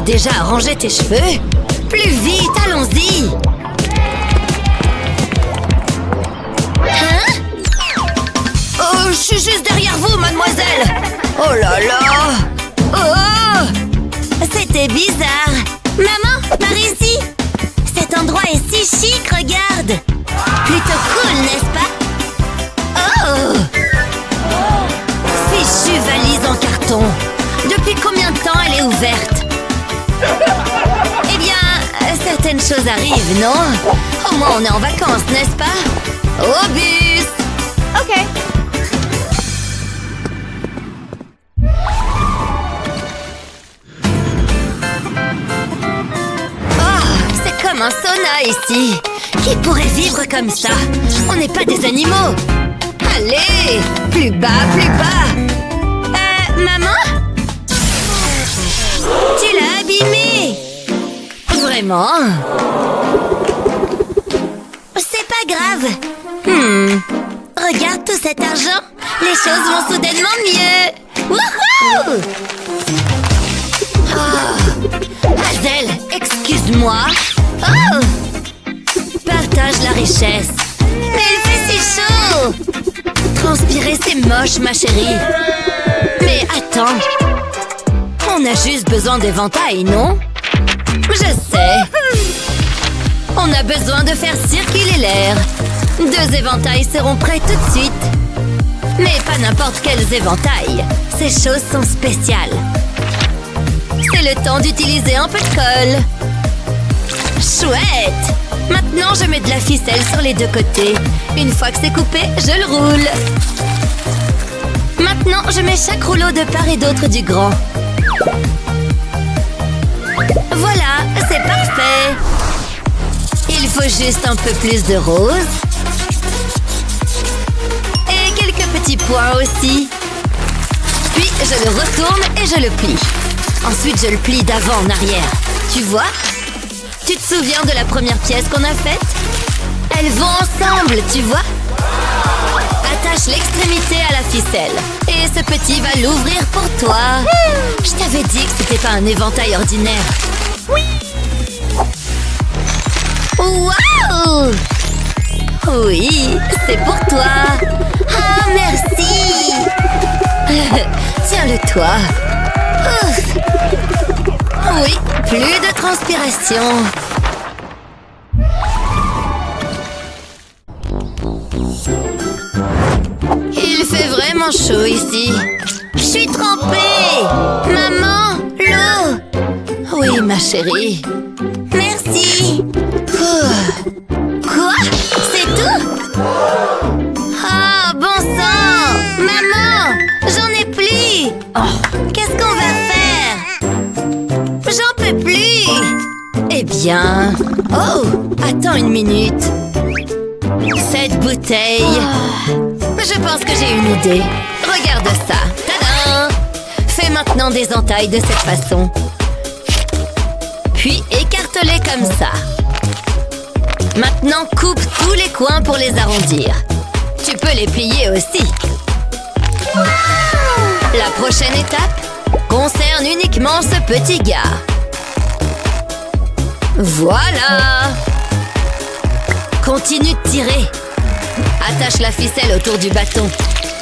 déjà à ranger tes cheveux? Plus vite, allons-y! Hein? Oh, je suis juste derrière vous, mademoiselle! Oh là là! Oh! C'était bizarre! Maman, par ici! Cet endroit est si chic, regarde! Plutôt cool, n'est-ce pas? Oh! Fichue valise en carton! Depuis combien de temps elle est ouverte? Eh bien, certaines choses arrivent, non? Au moins on est en vacances, n'est-ce pas? Au bus! Ok. Oh, c'est comme un sauna ici! Qui pourrait vivre comme ça? On n'est pas des animaux! Allez! Plus bas, plus bas! Maman? Tu l'as abîmé! Vraiment? C'est pas grave! Regarde tout cet argent! Les choses vont soudainement mieux! Wouhou! Oh. Hazel, excuse-moi! Oh! Partage la richesse! Mais il fait si chaud! Transpirer, c'est moche, ma chérie! Mais attends! On a juste besoin d'éventails, non? Je sais! On a besoin de faire circuler l'air! 2 éventails seront prêts tout de suite! Mais pas n'importe quels éventails! Ces choses sont spéciales! C'est le temps d'utiliser un peu de colle! Chouette! Maintenant, je mets de la ficelle sur les 2 côtés. Une fois que c'est coupé, je le roule. Maintenant, je mets chaque rouleau de part et d'autre du grand. Voilà, c'est parfait. Il faut juste un peu plus de rose. Et quelques petits points aussi. Puis, je le retourne et je le plie. Ensuite, je le plie d'avant en arrière. Tu vois? Tu te souviens de la première pièce qu'on a faite? Elles vont ensemble, tu vois? Attache l'extrémité à la ficelle. Et ce petit va l'ouvrir pour toi. Je t'avais dit que c'était pas un éventail ordinaire. Oui! Waouh! Oui, c'est pour toi. Ah, merci! Tiens-le toi. Ouf. Oui, plus de transpiration. Il fait vraiment chaud ici. Je suis trempée. Maman, l'eau. Oui, ma chérie. Merci. Quoi? C'est tout? Ah, bon sang. Maman, j'en ai plus. Qu'est-ce qu'on va faire? J'en peux plus! Eh bien... Oh! Attends une minute! Cette bouteille... Je pense que j'ai une idée. Regarde ça! Tadam! Fais maintenant des entailles de cette façon. Puis écarte-les comme ça. Maintenant, coupe tous les coins pour les arrondir. Tu peux les plier aussi. La prochaine étape concerne uniquement ce petit gars. Voilà! Continue de tirer. Attache la ficelle autour du bâton.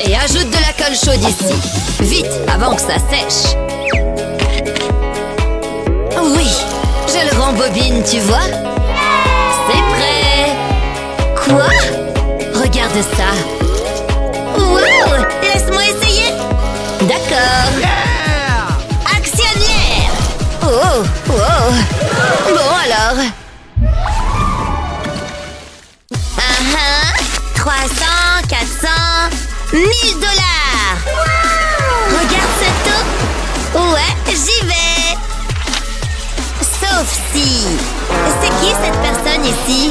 Et ajoute de la colle chaude ici. Vite, avant que ça sèche. Oui, je le rembobine, tu vois? C'est prêt! Quoi? Regarde ça. Wow! Laisse-moi essayer. D'accord. Actionnaire! Oh, oh. Bon alors. 300, 400, 1000 $. Regarde cette eau. Ouais, j'y vais. Sauf si... C'est qui cette personne ici?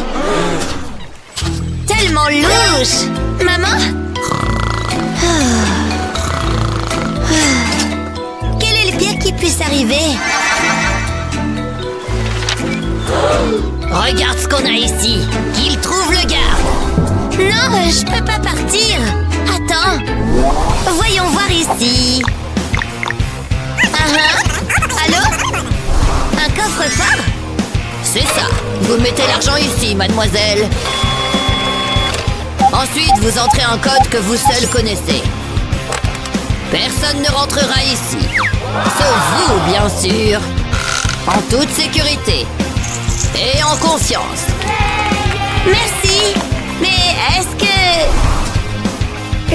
Tellement louche. Maman? Quel est le pire qui puisse arriver? Regarde ce qu'on a ici. Qu'il trouve le garde. Non, je peux pas partir. Attends. Voyons voir ici. Allô? coffre-fort? C'est ça. Vous mettez l'argent ici, mademoiselle. Ensuite, vous entrez un code que vous seul connaissez. Personne ne rentrera ici. Sauf vous, bien sûr. En toute sécurité. Et en confiance. Merci. Mais est-ce que...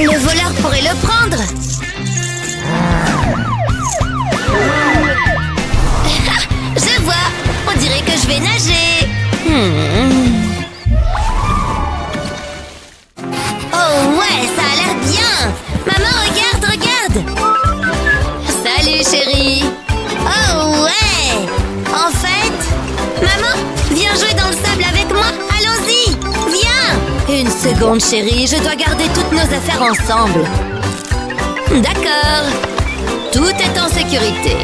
le voleur pourrait le prendre? Je vois. On dirait que je vais nager. Oh ouais, ça a l'air bien. Maman, regarde. Salut, chérie. Oh ouais. En fait... Maman, viens jouer dans le sable avec moi. Allons-y. Viens. Une seconde, chérie. Je dois garder toutes nos affaires ensemble. D'accord. Tout est en sécurité.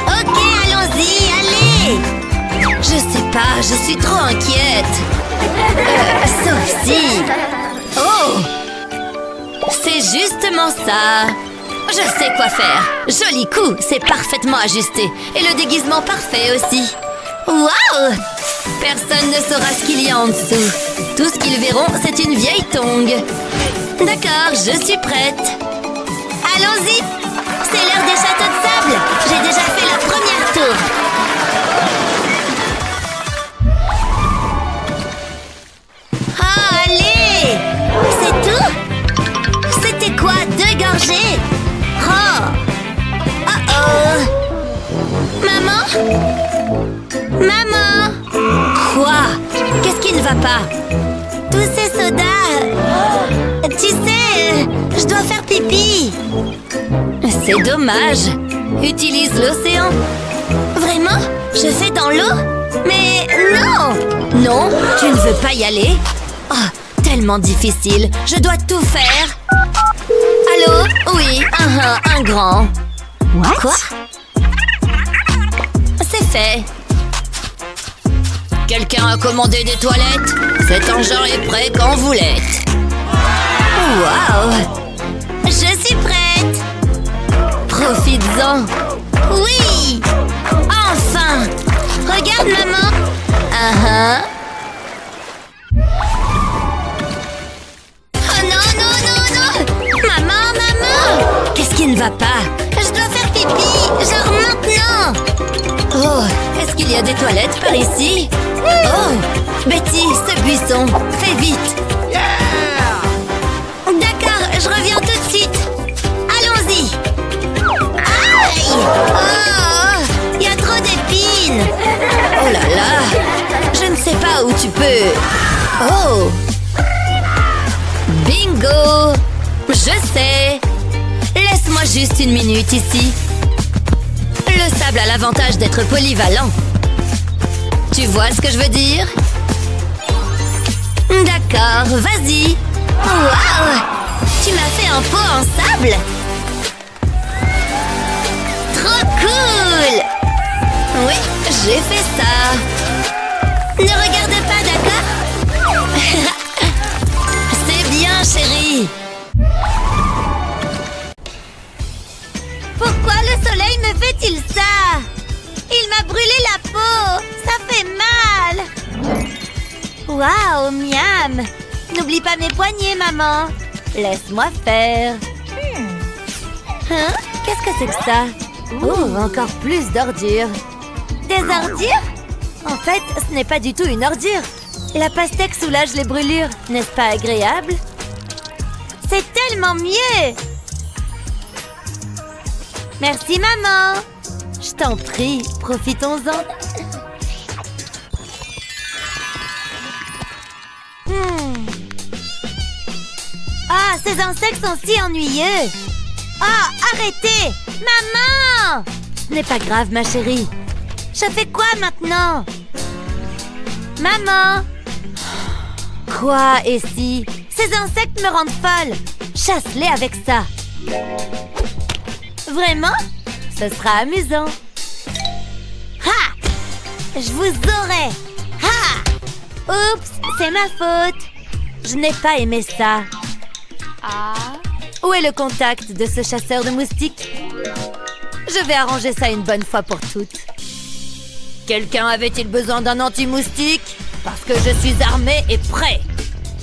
Ok, allons-y, allez. Je sais pas, je suis trop inquiète. Sauf si... Oh! C'est justement ça. Je sais quoi faire. Joli coup, c'est parfaitement ajusté. Et le déguisement parfait aussi. Waouh! Personne ne saura ce qu'il y a en dessous. Tout ce qu'ils verront, c'est une vieille tongue. D'accord, je suis prête. Allons-y. C'est l'heure des châteaux de sable. J'ai déjà fait la première tour. Ah, allez! C'est tout? C'était quoi? 2 gorgées? Oh! Oh! Maman? Maman? Quoi? Qu'est-ce qui ne va pas? Tous ces sodas... Tu sais, je dois faire pipi. C'est dommage. Utilise l'océan. Vraiment? Je fais dans l'eau? Mais non! Non, tu ne veux pas y aller? Oh, tellement difficile. Je dois tout faire. Allô? Oui, un grand. What? Quoi? C'est fait. Quelqu'un a commandé des toilettes? Cet engin est prêt quand vous l'êtes. Waouh! Je suis prête! Profites-en! Oui! Enfin! Regarde, maman! Oh non! Maman! Qu'est-ce qui ne va pas? Je dois faire pipi! Genre maintenant! Oh! Est-ce qu'il y a des toilettes par ici? Oh! Betty, ce buisson! Fais vite! D'accord, je reviens tout de suite. Allons-y. Aïe! Oh! Il y a trop d'épines. Oh là là! Je ne sais pas où tu peux. Oh! Bingo! Je sais. Laisse-moi juste 1 minute ici. Le sable a l'avantage d'être polyvalent. Tu vois ce que je veux dire? D'accord, vas-y. Waouh! Tu m'as fait un pot en sable? Trop cool! Oui, j'ai fait ça. Ne regarde pas, d'accord? C'est bien, chérie. Pourquoi le soleil me fait-il ça? Il m'a brûlé la peau. Ça fait mal. Waouh, miam! N'oublie pas mes poignets, maman. Laisse-moi faire. Hein? Qu'est-ce que c'est que ça? Oh, encore plus d'ordures. Des ordures? En fait, ce n'est pas du tout une ordure. La pastèque soulage les brûlures. N'est-ce pas agréable? C'est tellement mieux! Merci, maman. Je t'en prie, profitons-en. Ah, ces insectes sont si ennuyeux. Ah, arrêtez! Maman! Ce n'est pas grave, ma chérie. Je fais quoi maintenant? Maman! Quoi, et si? Ces insectes me rendent folle. Chasse-les avec ça. Vraiment? Ce sera amusant. Ha! Je vous aurai. Ha! Oups, c'est ma faute. Je n'ai pas aimé ça. Où est le contact de ce chasseur de moustiques? Je vais arranger ça une bonne fois pour toutes. Quelqu'un avait-il besoin d'un anti-moustique? Parce que je suis armé et prêt.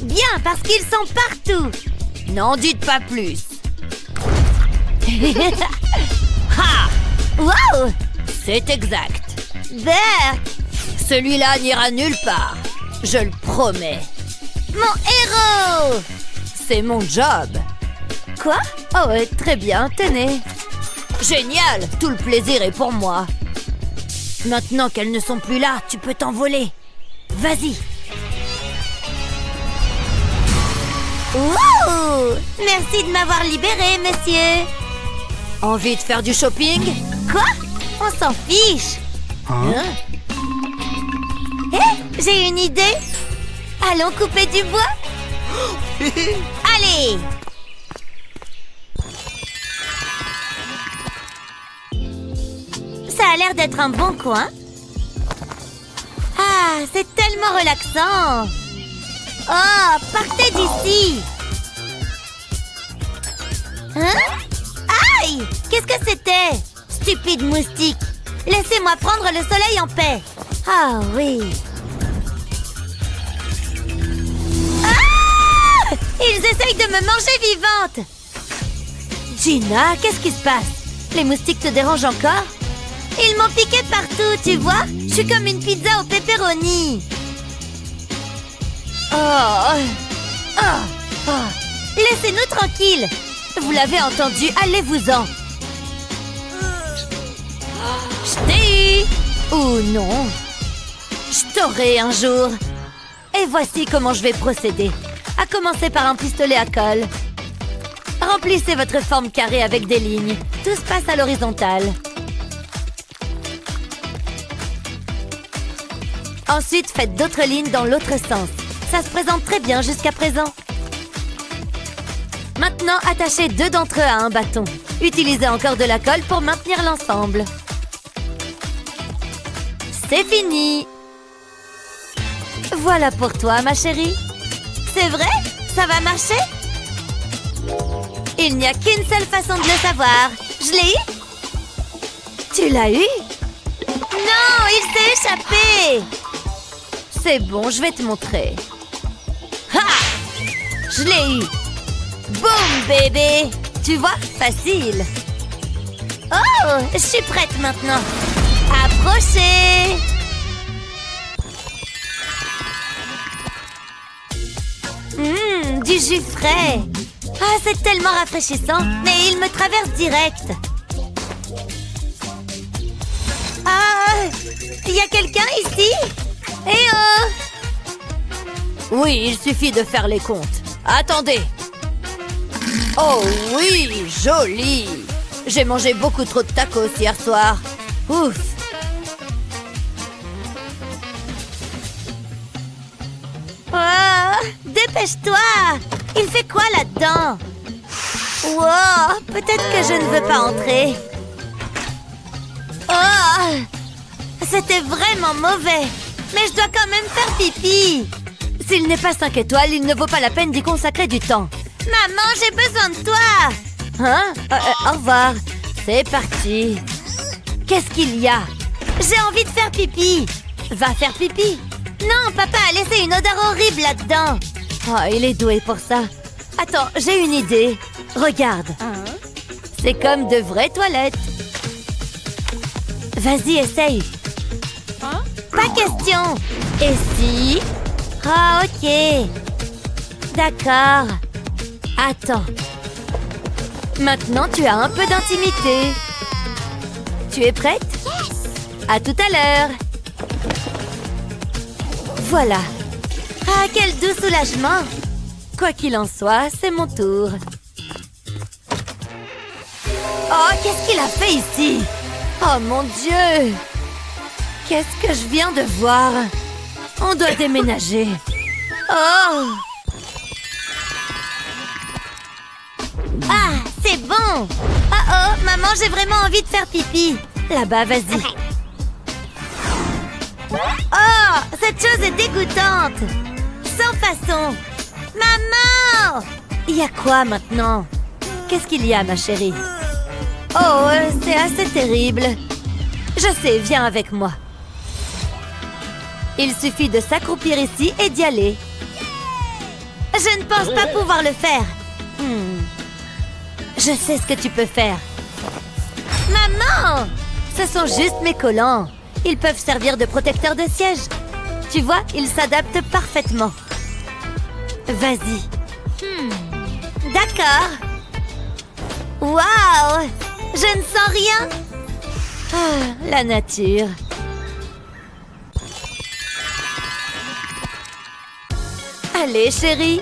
Bien, parce qu'ils sont partout. N'en dites pas plus. Ha! Wow! C'est exact. Berk! Celui-là n'ira nulle part. Je le promets. Mon héros! C'est mon job. Quoi? Oh, très bien, tenez. Génial! Tout le plaisir est pour moi. Maintenant qu'elles ne sont plus là, tu peux t'envoler. Vas-y. Wow! Merci de m'avoir libéré, monsieur. Envie de faire du shopping? Quoi? On s'en fiche. Hein? Hé, j'ai une idée. Allons couper du bois. Allez! Ça a l'air d'être un bon coin. Ah, c'est tellement relaxant. Oh, partez d'ici. Hein? Aïe! Qu'est-ce que c'était? Stupide moustique. Laissez-moi prendre le soleil en paix. Ah oui. Ah! Ils essayent de me manger vivante. Gina, qu'est-ce qui se passe? Les moustiques te dérangent encore? Ils m'ont piqué partout, tu vois? Je suis comme une pizza au pepperoni. Laissez-nous tranquilles. Vous l'avez entendu, allez-vous-en. Je t'ai eu. Ou non. Je t'aurai un jour. Et voici comment je vais procéder. À commencer par un pistolet à colle. Remplissez votre forme carrée avec des lignes. Tout se passe à l'horizontale. Ensuite, faites d'autres lignes dans l'autre sens. Ça se présente très bien jusqu'à présent. Maintenant, attachez 2 d'entre eux à un bâton. Utilisez encore de la colle pour maintenir l'ensemble. C'est fini! Voilà pour toi, ma chérie. C'est vrai? Ça va marcher? Il n'y a qu'une seule façon de le savoir. Je l'ai eu? Tu l'as eu? Non, il s'est échappé! C'est bon, je vais te montrer. Ha! Je l'ai eu! Boum, bébé! Tu vois, facile. Oh, je suis prête maintenant. Approchez! Du jus frais. Ah, c'est tellement rafraîchissant, mais il me traverse direct. Ah, il y a quelqu'un ici? Eh oh! Oui, il suffit de faire les comptes. Attendez. Oh oui, joli. J'ai mangé beaucoup trop de tacos hier soir. Ouf. Oh, dépêche-toi. Il fait quoi là-dedans? Wow, peut-être que je ne veux pas entrer. Oh, c'était vraiment mauvais. Mais je dois quand même faire pipi. S'il n'est pas 5 étoiles, il ne vaut pas la peine d'y consacrer du temps. Maman, j'ai besoin de toi. Hein? Au revoir. C'est parti. Qu'est-ce qu'il y a? J'ai envie de faire pipi. Va faire pipi. Non, papa a laissé une odeur horrible là-dedans. Oh, il est doué pour ça. Attends, j'ai une idée. Regarde. C'est comme de vraies toilettes. Vas-y, essaye. Pas question. Et si? Ah, ok. D'accord. Attends. Maintenant, tu as un peu d'intimité. Tu es prête? À tout à l'heure. Voilà. Ah, quel doux soulagement. Quoi qu'il en soit, c'est mon tour. Oh, qu'est-ce qu'il a fait ici? Oh mon Dieu! Qu'est-ce que je viens de voir? On doit déménager. Oh! Ah, c'est bon! Oh, maman, j'ai vraiment envie de faire pipi. Là-bas, vas-y. Oh, cette chose est dégoûtante. Sans façon. Maman! Il y a quoi maintenant? Qu'est-ce qu'il y a, ma chérie? Oh, c'est assez terrible. Je sais, viens avec moi. Il suffit de s'accroupir ici et d'y aller. Je ne pense pas pouvoir le faire. Je sais ce que tu peux faire. Maman! Ce sont juste mes collants. Ils peuvent servir de protecteur de siège. Tu vois, ils s'adaptent parfaitement. Vas-y. D'accord. Waouh! Je ne sens rien. Ah, la nature. Allez, chérie.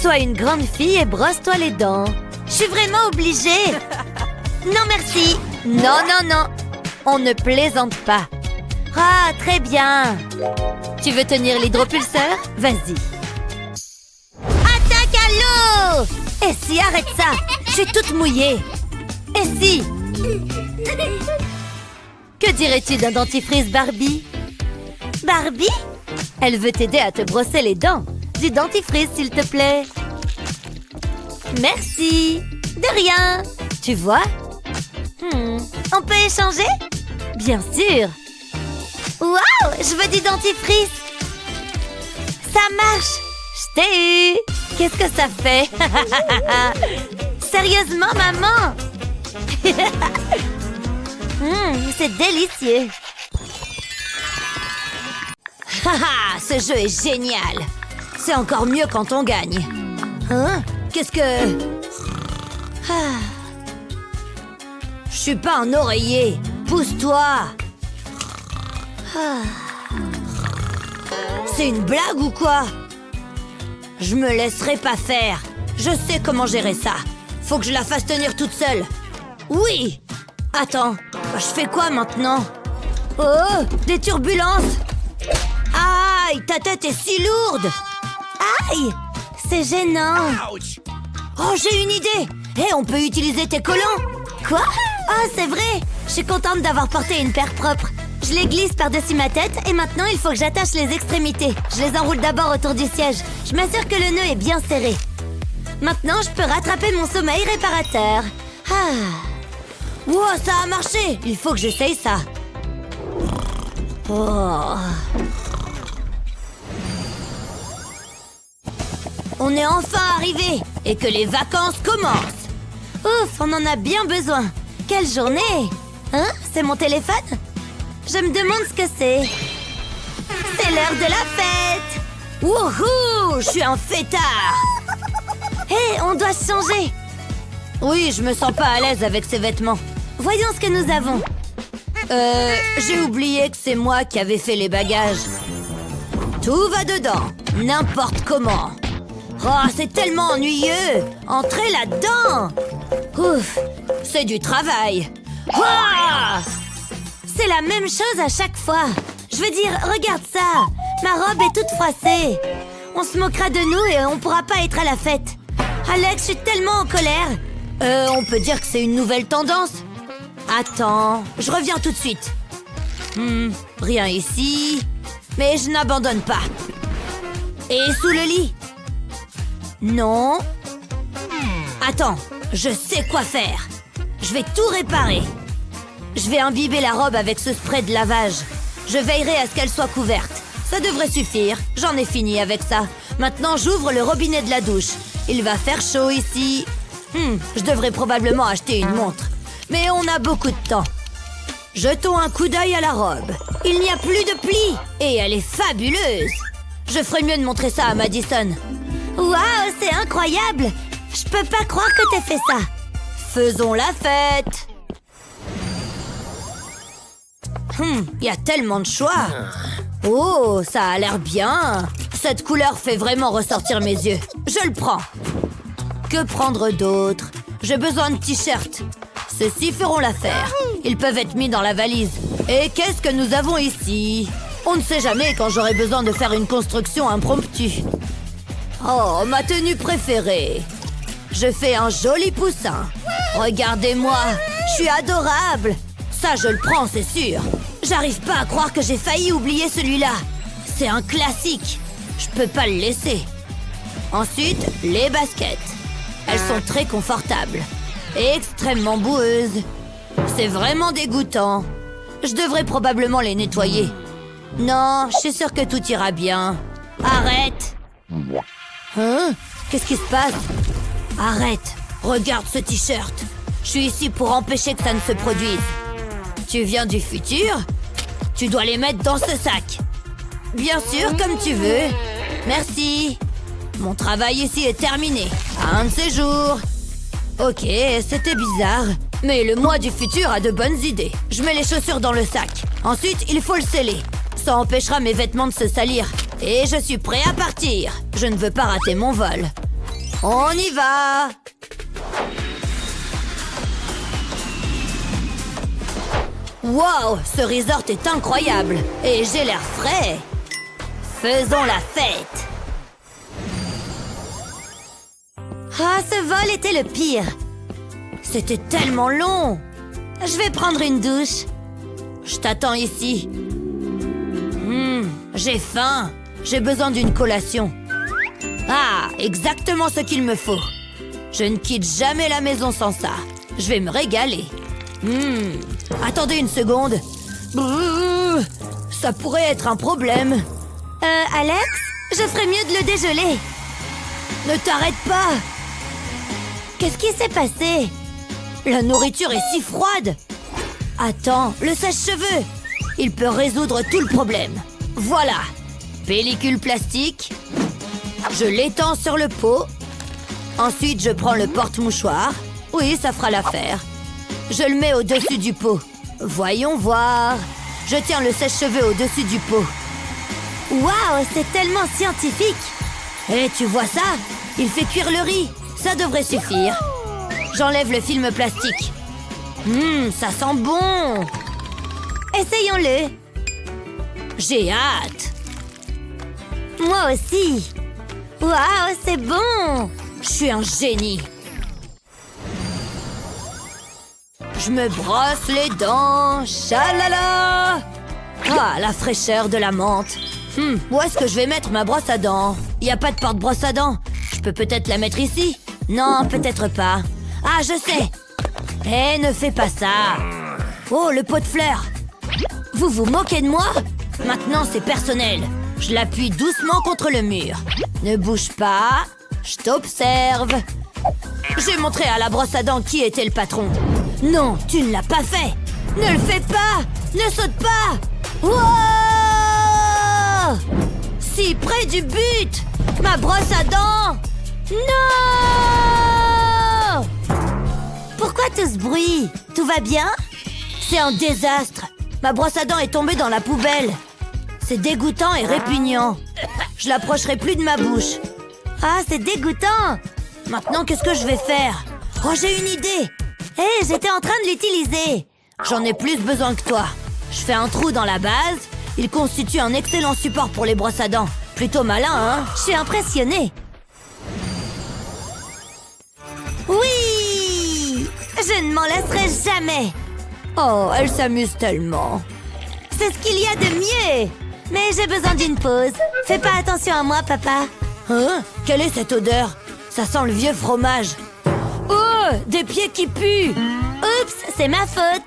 Sois une grande fille et brosse-toi les dents. Je suis vraiment obligée. Non, merci. Non, non, non. On ne plaisante pas. Ah, très bien. Tu veux tenir l'hydropulseur? Vas-y. Attaque à l'eau! Et si, arrête ça. Je suis toute mouillée. Et si? Que dirais-tu d'un dentifrice Barbie? Barbie? Elle veut t'aider à te brosser les dents. Du dentifrice, s'il te plaît. Merci. De rien. Tu vois? On peut échanger? Bien sûr. Waouh! Je veux du dentifrice. Ça marche. Je t'ai eu. Qu'est-ce que ça fait? Sérieusement, maman? C'est délicieux. Haha, ce jeu est génial. C'est encore mieux quand on gagne. Hein? Qu'est-ce que... Je suis pas un oreiller. Pousse-toi. C'est une blague ou quoi? Je me laisserai pas faire. Je sais comment gérer ça. Faut que je la fasse tenir toute seule. Oui. Attends, je fais quoi maintenant? Oh, des turbulences. Aïe, ta tête est si lourde. Aïe, c'est gênant. Oh, j'ai une idée. Hé, on peut utiliser tes collants. Quoi? Ah, c'est vrai. Je suis contente d'avoir porté une paire propre. Je les glisse par-dessus ma tête et maintenant il faut que j'attache les extrémités. Je les enroule d'abord autour du siège. Je m'assure que le nœud est bien serré. Maintenant, je peux rattraper mon sommeil réparateur. Wow, ça a marché. Il faut que j'essaye ça. Oh. On est enfin arrivé et que les vacances commencent. Ouf, on en a bien besoin. Quelle journée! Hein? C'est mon téléphone? Je me demande ce que c'est. C'est l'heure de la fête! Wouhou! Je suis un fêtard! Hé, on doit se changer! Oui, je me sens pas à l'aise avec ces vêtements. Voyons ce que nous avons. J'ai oublié que c'est moi qui avais fait les bagages. Tout va dedans, n'importe comment. Oh, c'est tellement ennuyeux! Entrez là-dedans! Ouf, c'est du travail. Ouah! C'est la même chose à chaque fois. Je veux dire, regarde ça. Ma robe est toute froissée. On se moquera de nous et on pourra pas être à la fête. Alex, je suis tellement en colère. On peut dire que c'est une nouvelle tendance. Attends, je reviens tout de suite. Rien ici. Mais je n'abandonne pas. Et sous le lit? Non. Attends, je sais quoi faire. Je vais tout réparer. Je vais imbiber la robe avec ce spray de lavage. Je veillerai à ce qu'elle soit couverte. Ça devrait suffire. J'en ai fini avec ça. Maintenant, j'ouvre le robinet de la douche. Il va faire chaud ici. Je devrais probablement acheter une montre. Mais on a beaucoup de temps. Jetons un coup d'œil à la robe. Il n'y a plus de plis. Et elle est fabuleuse. Je ferais mieux de montrer ça à Madison. Waouh, c'est incroyable. Je peux pas croire que t'aies fait ça. Faisons la fête. Il y a tellement de choix. Oh, ça a l'air bien. Cette couleur fait vraiment ressortir mes yeux. Je le prends. Que prendre d'autre? J'ai besoin de t-shirts. Ceux-ci feront l'affaire. Ils peuvent être mis dans la valise. Et qu'est-ce que nous avons ici? On ne sait jamais quand j'aurai besoin de faire une construction impromptue. Oh, ma tenue préférée. Je fais un joli poussin. Regardez-moi, je suis adorable. Ça, je le prends, c'est sûr. J'arrive pas à croire que j'ai failli oublier celui-là. C'est un classique. Je peux pas le laisser. Ensuite, les baskets. Elles sont très confortables et extrêmement boueuses. C'est vraiment dégoûtant. Je devrais probablement les nettoyer. Non, je suis sûre que tout ira bien. Arrête! Hein? Qu'est-ce qui se passe? Arrête! Regarde ce t-shirt. Je suis ici pour empêcher que ça ne se produise. Tu viens du futur? Tu dois les mettre dans ce sac. Bien sûr, comme tu veux. Merci. Mon travail ici est terminé. À un de ces jours. Ok, c'était bizarre. Mais le moi du futur a de bonnes idées. Je mets les chaussures dans le sac. Ensuite, il faut le sceller. Ça empêchera mes vêtements de se salir. Et je suis prêt à partir. Je ne veux pas rater mon vol. On y va! Wow, ce resort est incroyable. Et j'ai l'air frais. Faisons la fête. Ah, ce vol était le pire. C'était tellement long. Je vais prendre une douche. Je t'attends ici. J'ai faim. J'ai besoin d'une collation. Ah, exactement ce qu'il me faut. Je ne quitte jamais la maison sans ça. Je vais me régaler. Attendez une seconde. Brrr, ça pourrait être un problème. Alex, je ferais mieux de le dégeler. Ne t'arrête pas. Qu'est-ce qui s'est passé? La nourriture est si froide. Attends, le sèche-cheveux. Il peut résoudre tout le problème. Voilà. Pellicule plastique. Je l'étends sur le pot. Ensuite, je prends le porte-mouchoir. Oui, ça fera l'affaire. Je le mets au-dessus du pot. Voyons voir. Je tiens le sèche-cheveux au-dessus du pot. Waouh, c'est tellement scientifique. Et tu vois ça? Il fait cuire le riz. Ça devrait suffire. J'enlève le film plastique. Ça sent bon. Essayons-le. J'ai hâte. Moi aussi. Waouh, c'est bon. Je suis un génie. Je me brosse les dents. Chalala. Ah, la fraîcheur de la menthe. Où est-ce que je vais mettre ma brosse à dents? Il n'y a pas de porte-brosse à dents. Je peux peut-être la mettre ici? Non, peut-être pas. Ah, je sais. Eh, ne fais pas ça. Oh, le pot de fleurs. Vous vous moquez de moi? Maintenant, c'est personnel. Je l'appuie doucement contre le mur. Ne bouge pas. Je t'observe. J'ai montré à la brosse à dents qui était le patron. Non, tu ne l'as pas fait. Ne le fais pas. Ne saute pas. Wow! Si près du but. Ma brosse à dents. Non! Pourquoi tout ce bruit? Tout va bien? C'est un désastre. Ma brosse à dents est tombée dans la poubelle. C'est dégoûtant et répugnant. Je l'approcherai plus de ma bouche. Ah, c'est dégoûtant. Maintenant, qu'est-ce que je vais faire? Oh, j'ai une idée. Hé, j'étais en train de l'utiliser. J'en ai plus besoin que toi. Je fais un trou dans la base. Il constitue un excellent support pour les brosses à dents. Plutôt malin, hein? Je suis impressionnée. Oui! Je ne m'en laisserai jamais. Oh, elle s'amuse tellement. C'est ce qu'il y a de mieux. Mais j'ai besoin d'une pause. Fais pas attention à moi, papa. Hein? Quelle est cette odeur? Ça sent le vieux fromage. Oh! Des pieds qui puent. Oups, c'est ma faute.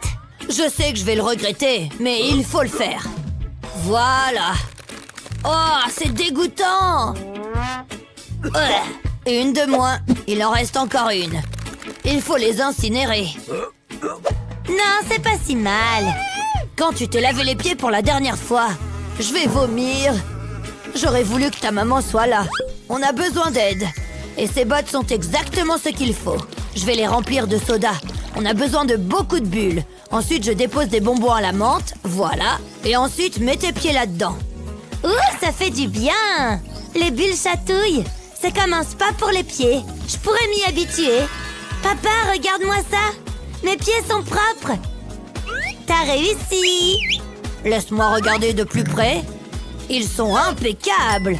Je sais que je vais le regretter, mais il faut le faire. Voilà. Oh, c'est dégoûtant. Une de moins. Il en reste encore une. Il faut les incinérer. Non, c'est pas si mal. Quand tu t'es lavé les pieds pour la dernière fois? Je vais vomir. J'aurais voulu que ta maman soit là. On a besoin d'aide. Et ces bottes sont exactement ce qu'il faut. Je vais les remplir de soda. On a besoin de beaucoup de bulles. Ensuite, je dépose des bonbons à la menthe. Voilà. Et ensuite, mets tes pieds là-dedans. Ouh, ça fait du bien. Les bulles chatouillent. C'est comme un spa pour les pieds. Je pourrais m'y habituer. Papa, regarde-moi ça. Mes pieds sont propres. T'as réussi. Laisse-moi regarder de plus près. Ils sont impeccables.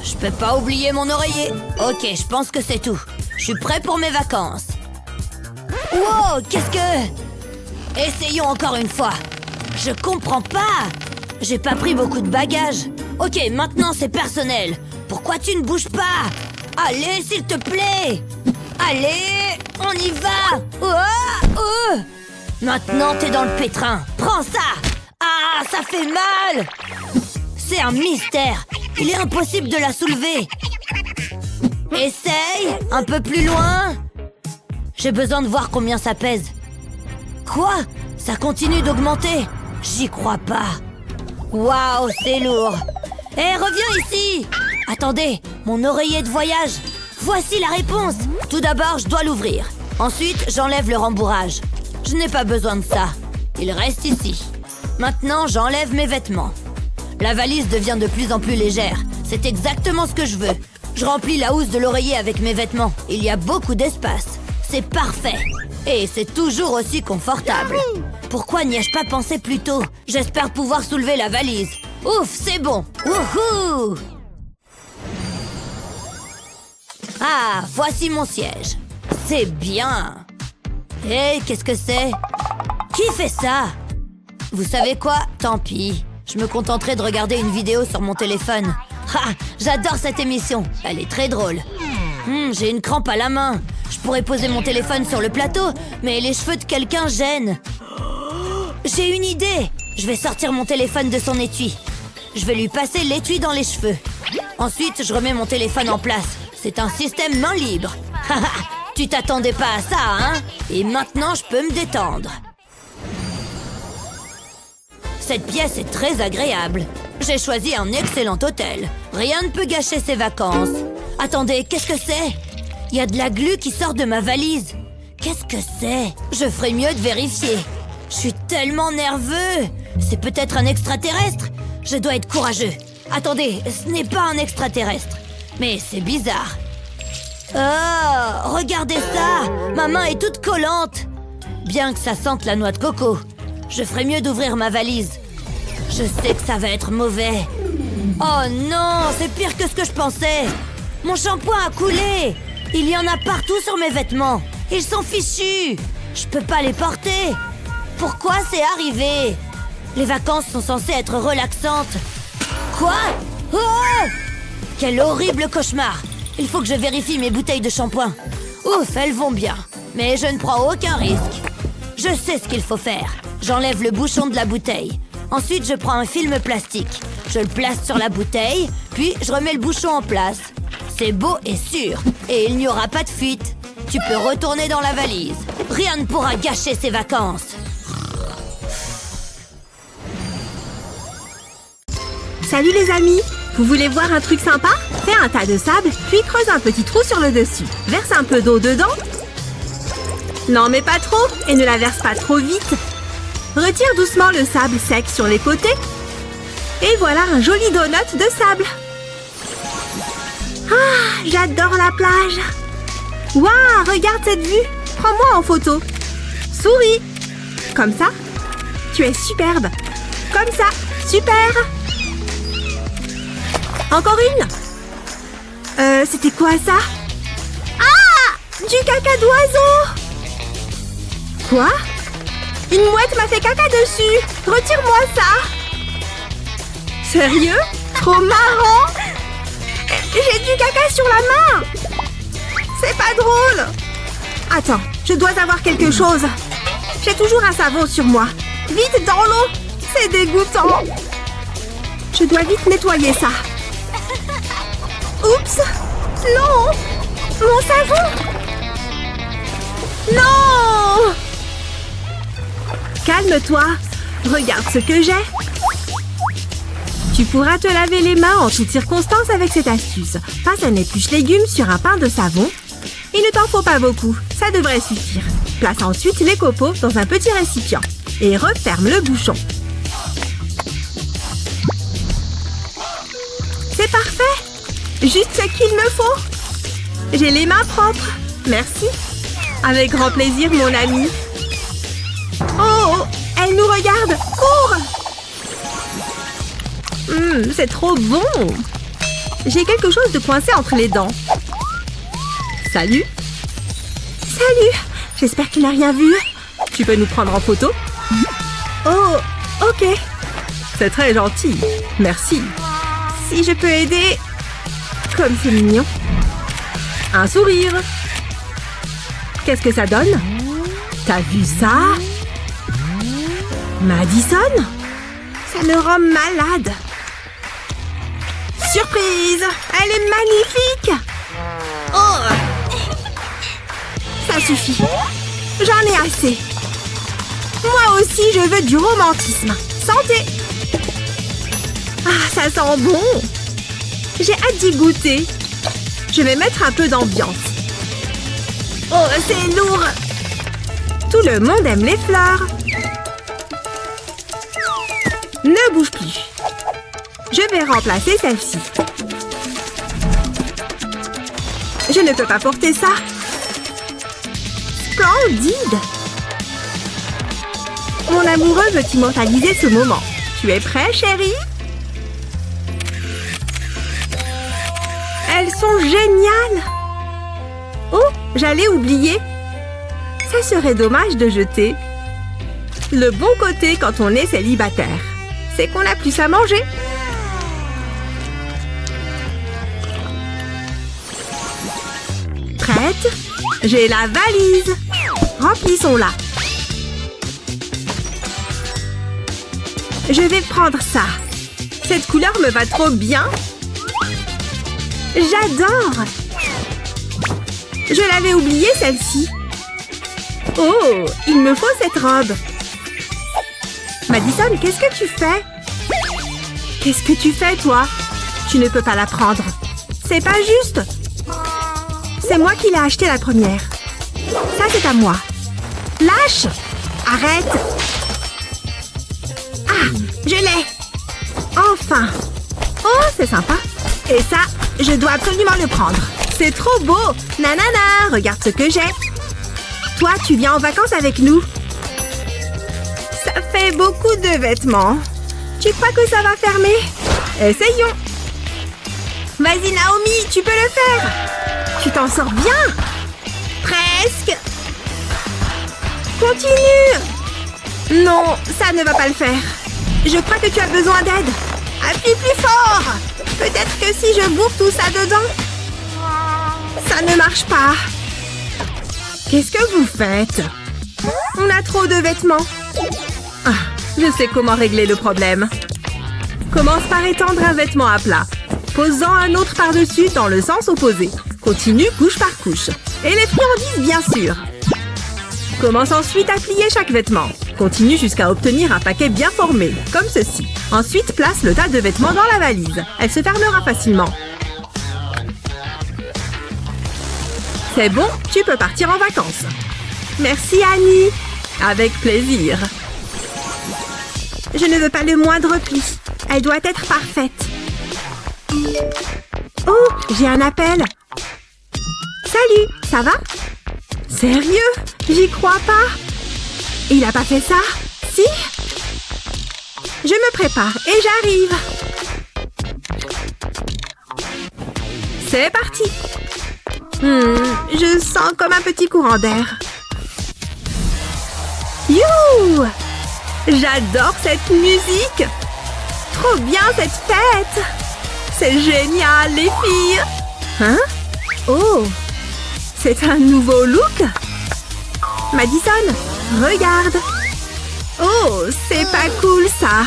Je peux pas oublier mon oreiller. Ok, je pense que c'est tout. Je suis prêt pour mes vacances. Wow, qu'est-ce que... Essayons encore une fois. Je comprends pas. J'ai pas pris beaucoup de bagages. Ok, maintenant c'est personnel. Pourquoi tu ne bouges pas? Allez, s'il te plaît. Allez, on y va. Oh, oh. Maintenant, t'es dans le pétrin. Prends ça! Ah, ça fait mal! C'est un mystère. Il est impossible de la soulever. Essaye! Un peu plus loin. J'ai besoin de voir combien ça pèse. Quoi? Ça continue d'augmenter? J'y crois pas. Waouh, c'est lourd. Hé, reviens ici! Attendez, mon oreiller de voyage. Voici la réponse. Tout d'abord, je dois l'ouvrir. Ensuite, j'enlève le rembourrage. Je n'ai pas besoin de ça. Il reste ici. Maintenant, j'enlève mes vêtements. La valise devient de plus en plus légère. C'est exactement ce que je veux. Je remplis la housse de l'oreiller avec mes vêtements. Il y a beaucoup d'espace. C'est parfait. Et c'est toujours aussi confortable. Pourquoi n'y ai-je pas pensé plus tôt? J'espère pouvoir soulever la valise. Ouf, c'est bon. Wouhou! Ah, voici mon siège. C'est bien. Hé, qu'est-ce que c'est? Qui fait ça? Vous savez quoi? Tant pis. Je me contenterai de regarder une vidéo sur mon téléphone. Ah, j'adore cette émission. Elle est très drôle. J'ai une crampe à la main. Je pourrais poser mon téléphone sur le plateau, mais les cheveux de quelqu'un gênent. J'ai une idée. Je vais sortir mon téléphone de son étui. Je vais lui passer l'étui dans les cheveux. Ensuite, je remets mon téléphone en place. C'est un système main libre. Tu t'attendais pas à ça, hein? Et maintenant, je peux me détendre. Cette pièce est très agréable. J'ai choisi un excellent hôtel. Rien ne peut gâcher ses vacances. Attendez, qu'est-ce que c'est? Il y a de la glu qui sort de ma valise. Qu'est-ce que c'est? Je ferais mieux de vérifier. Je suis tellement nerveux. C'est peut-être un extraterrestre? Je dois être courageux. Attendez, ce n'est pas un extraterrestre. Mais c'est bizarre. Oh, regardez ça! Ma main est toute collante. Bien que ça sente la noix de coco, je ferais mieux d'ouvrir ma valise. Je sais que ça va être mauvais. Oh non, c'est pire que ce que je pensais. Mon shampoing a coulé. Il y en a partout sur mes vêtements. Ils sont fichus. Je peux pas les porter. Pourquoi c'est arrivé? Les vacances sont censées être relaxantes. Quoi? Oh! Quel horrible cauchemar. Il faut que je vérifie mes bouteilles de shampoing. Ouf, elles vont bien. Mais je ne prends aucun risque. Je sais ce qu'il faut faire. J'enlève le bouchon de la bouteille. Ensuite, je prends un film plastique. Je le place sur la bouteille, puis je remets le bouchon en place. C'est beau et sûr. Et il n'y aura pas de fuite. Tu peux retourner dans la valise. Rien ne pourra gâcher ces vacances. Salut les amis! Vous voulez voir un truc sympa? Fais un tas de sable, puis creuse un petit trou sur le dessus. Verse un peu d'eau dedans. Non mais pas trop, et ne la verse pas trop vite. Retire doucement le sable sec sur les côtés. Et voilà un joli donut de sable. Ah, j'adore la plage. Waouh, regarde cette vue. Prends-moi en photo. Souris. Comme ça. Tu es superbe. Comme ça. Super. Encore une. C'était quoi ça? Ah! Du caca d'oiseau. Quoi? Une mouette m'a fait caca dessus. Retire-moi ça. Sérieux? Trop marrant. J'ai du caca sur la main. C'est pas drôle. Attends, je dois avoir quelque chose. J'ai toujours un savon sur moi. Vite dans l'eau. C'est dégoûtant. Je dois vite nettoyer ça. Oups! Non! Mon savon! Non! Calme-toi. Regarde ce que j'ai. Tu pourras te laver les mains en toutes circonstances avec cette astuce. Passe un épluche légumes sur un pain de savon. Il ne t'en faut pas beaucoup. Ça devrait suffire. Place ensuite les copeaux dans un petit récipient. Et referme le bouchon. C'est parfait! Juste ce qu'il me faut. J'ai les mains propres. Merci. Avec grand plaisir, mon ami. Oh, elle nous regarde. Cours! C'est trop bon. J'ai quelque chose de coincé entre les dents. Salut. Salut. J'espère qu'il n'a rien vu. Tu peux nous prendre en photo? Oh, ok. C'est très gentil. Merci. Si je peux aider... Comme c'est mignon. Un sourire. Qu'est-ce que ça donne? T'as vu ça? Madison? Ça me rend malade. Surprise! Elle est magnifique! Oh! Ça suffit. J'en ai assez. Moi aussi, je veux du romantisme. Santé! Ah, ça sent bon! J'ai hâte d'y goûter. Je vais mettre un peu d'ambiance. Oh, c'est lourd! Tout le monde aime les fleurs. Ne bouge plus. Je vais remplacer celle-ci. Je ne peux pas porter ça. Splendide! Mon amoureux veut immortaliser ce moment. Tu es prêt, chérie? Elles sont géniales! Oh, j'allais oublier. Ça serait dommage de jeter. Le bon côté quand on est célibataire, c'est qu'on a plus à manger. Prête? J'ai la valise. Remplissons-la. Je vais prendre ça. Cette couleur me va trop bien. J'adore! Je l'avais oubliée, celle-ci. Oh, il me faut cette robe. Madison, qu'est-ce que tu fais? Qu'est-ce que tu fais, toi? Tu ne peux pas la prendre. C'est pas juste. C'est moi qui l'ai achetée la première. Ça, c'est à moi. Lâche! Arrête! Ah, je l'ai! Enfin! Oh, c'est sympa. Et ça, je dois absolument le prendre. C'est trop beau! Nanana, regarde ce que j'ai. Toi, tu viens en vacances avec nous. Ça fait beaucoup de vêtements. Tu crois que ça va fermer? Essayons. Vas-y, Naomi, tu peux le faire. Tu t'en sors bien. Presque. Continue. Non, ça ne va pas le faire. Je crois que tu as besoin d'aide. Appuie plus fort. Peut-être que si je bourre tout ça dedans, ça ne marche pas. Qu'est-ce que vous faites? On a trop de vêtements. Ah, je sais comment régler le problème. Commence par étendre un vêtement à plat. Pose-en un autre par-dessus dans le sens opposé. Continue couche par couche. Et les friandises, bien sûr. Commence ensuite à plier chaque vêtement. Continue jusqu'à obtenir un paquet bien formé, comme ceci. Ensuite, place le tas de vêtements dans la valise. Elle se fermera facilement. C'est bon, tu peux partir en vacances. Merci, Annie. Avec plaisir. Je ne veux pas le moindre pli. Elle doit être parfaite. Oh, j'ai un appel. Salut, ça va? Sérieux? J'y crois pas. Il a pas fait ça? Si? Je me prépare et j'arrive. C'est parti. Je sens comme un petit courant d'air. Youhou! J'adore cette musique! Trop bien cette fête! C'est génial, les filles! Hein? Oh! C'est un nouveau look? Madison, regarde! Oh, c'est pas cool, ça!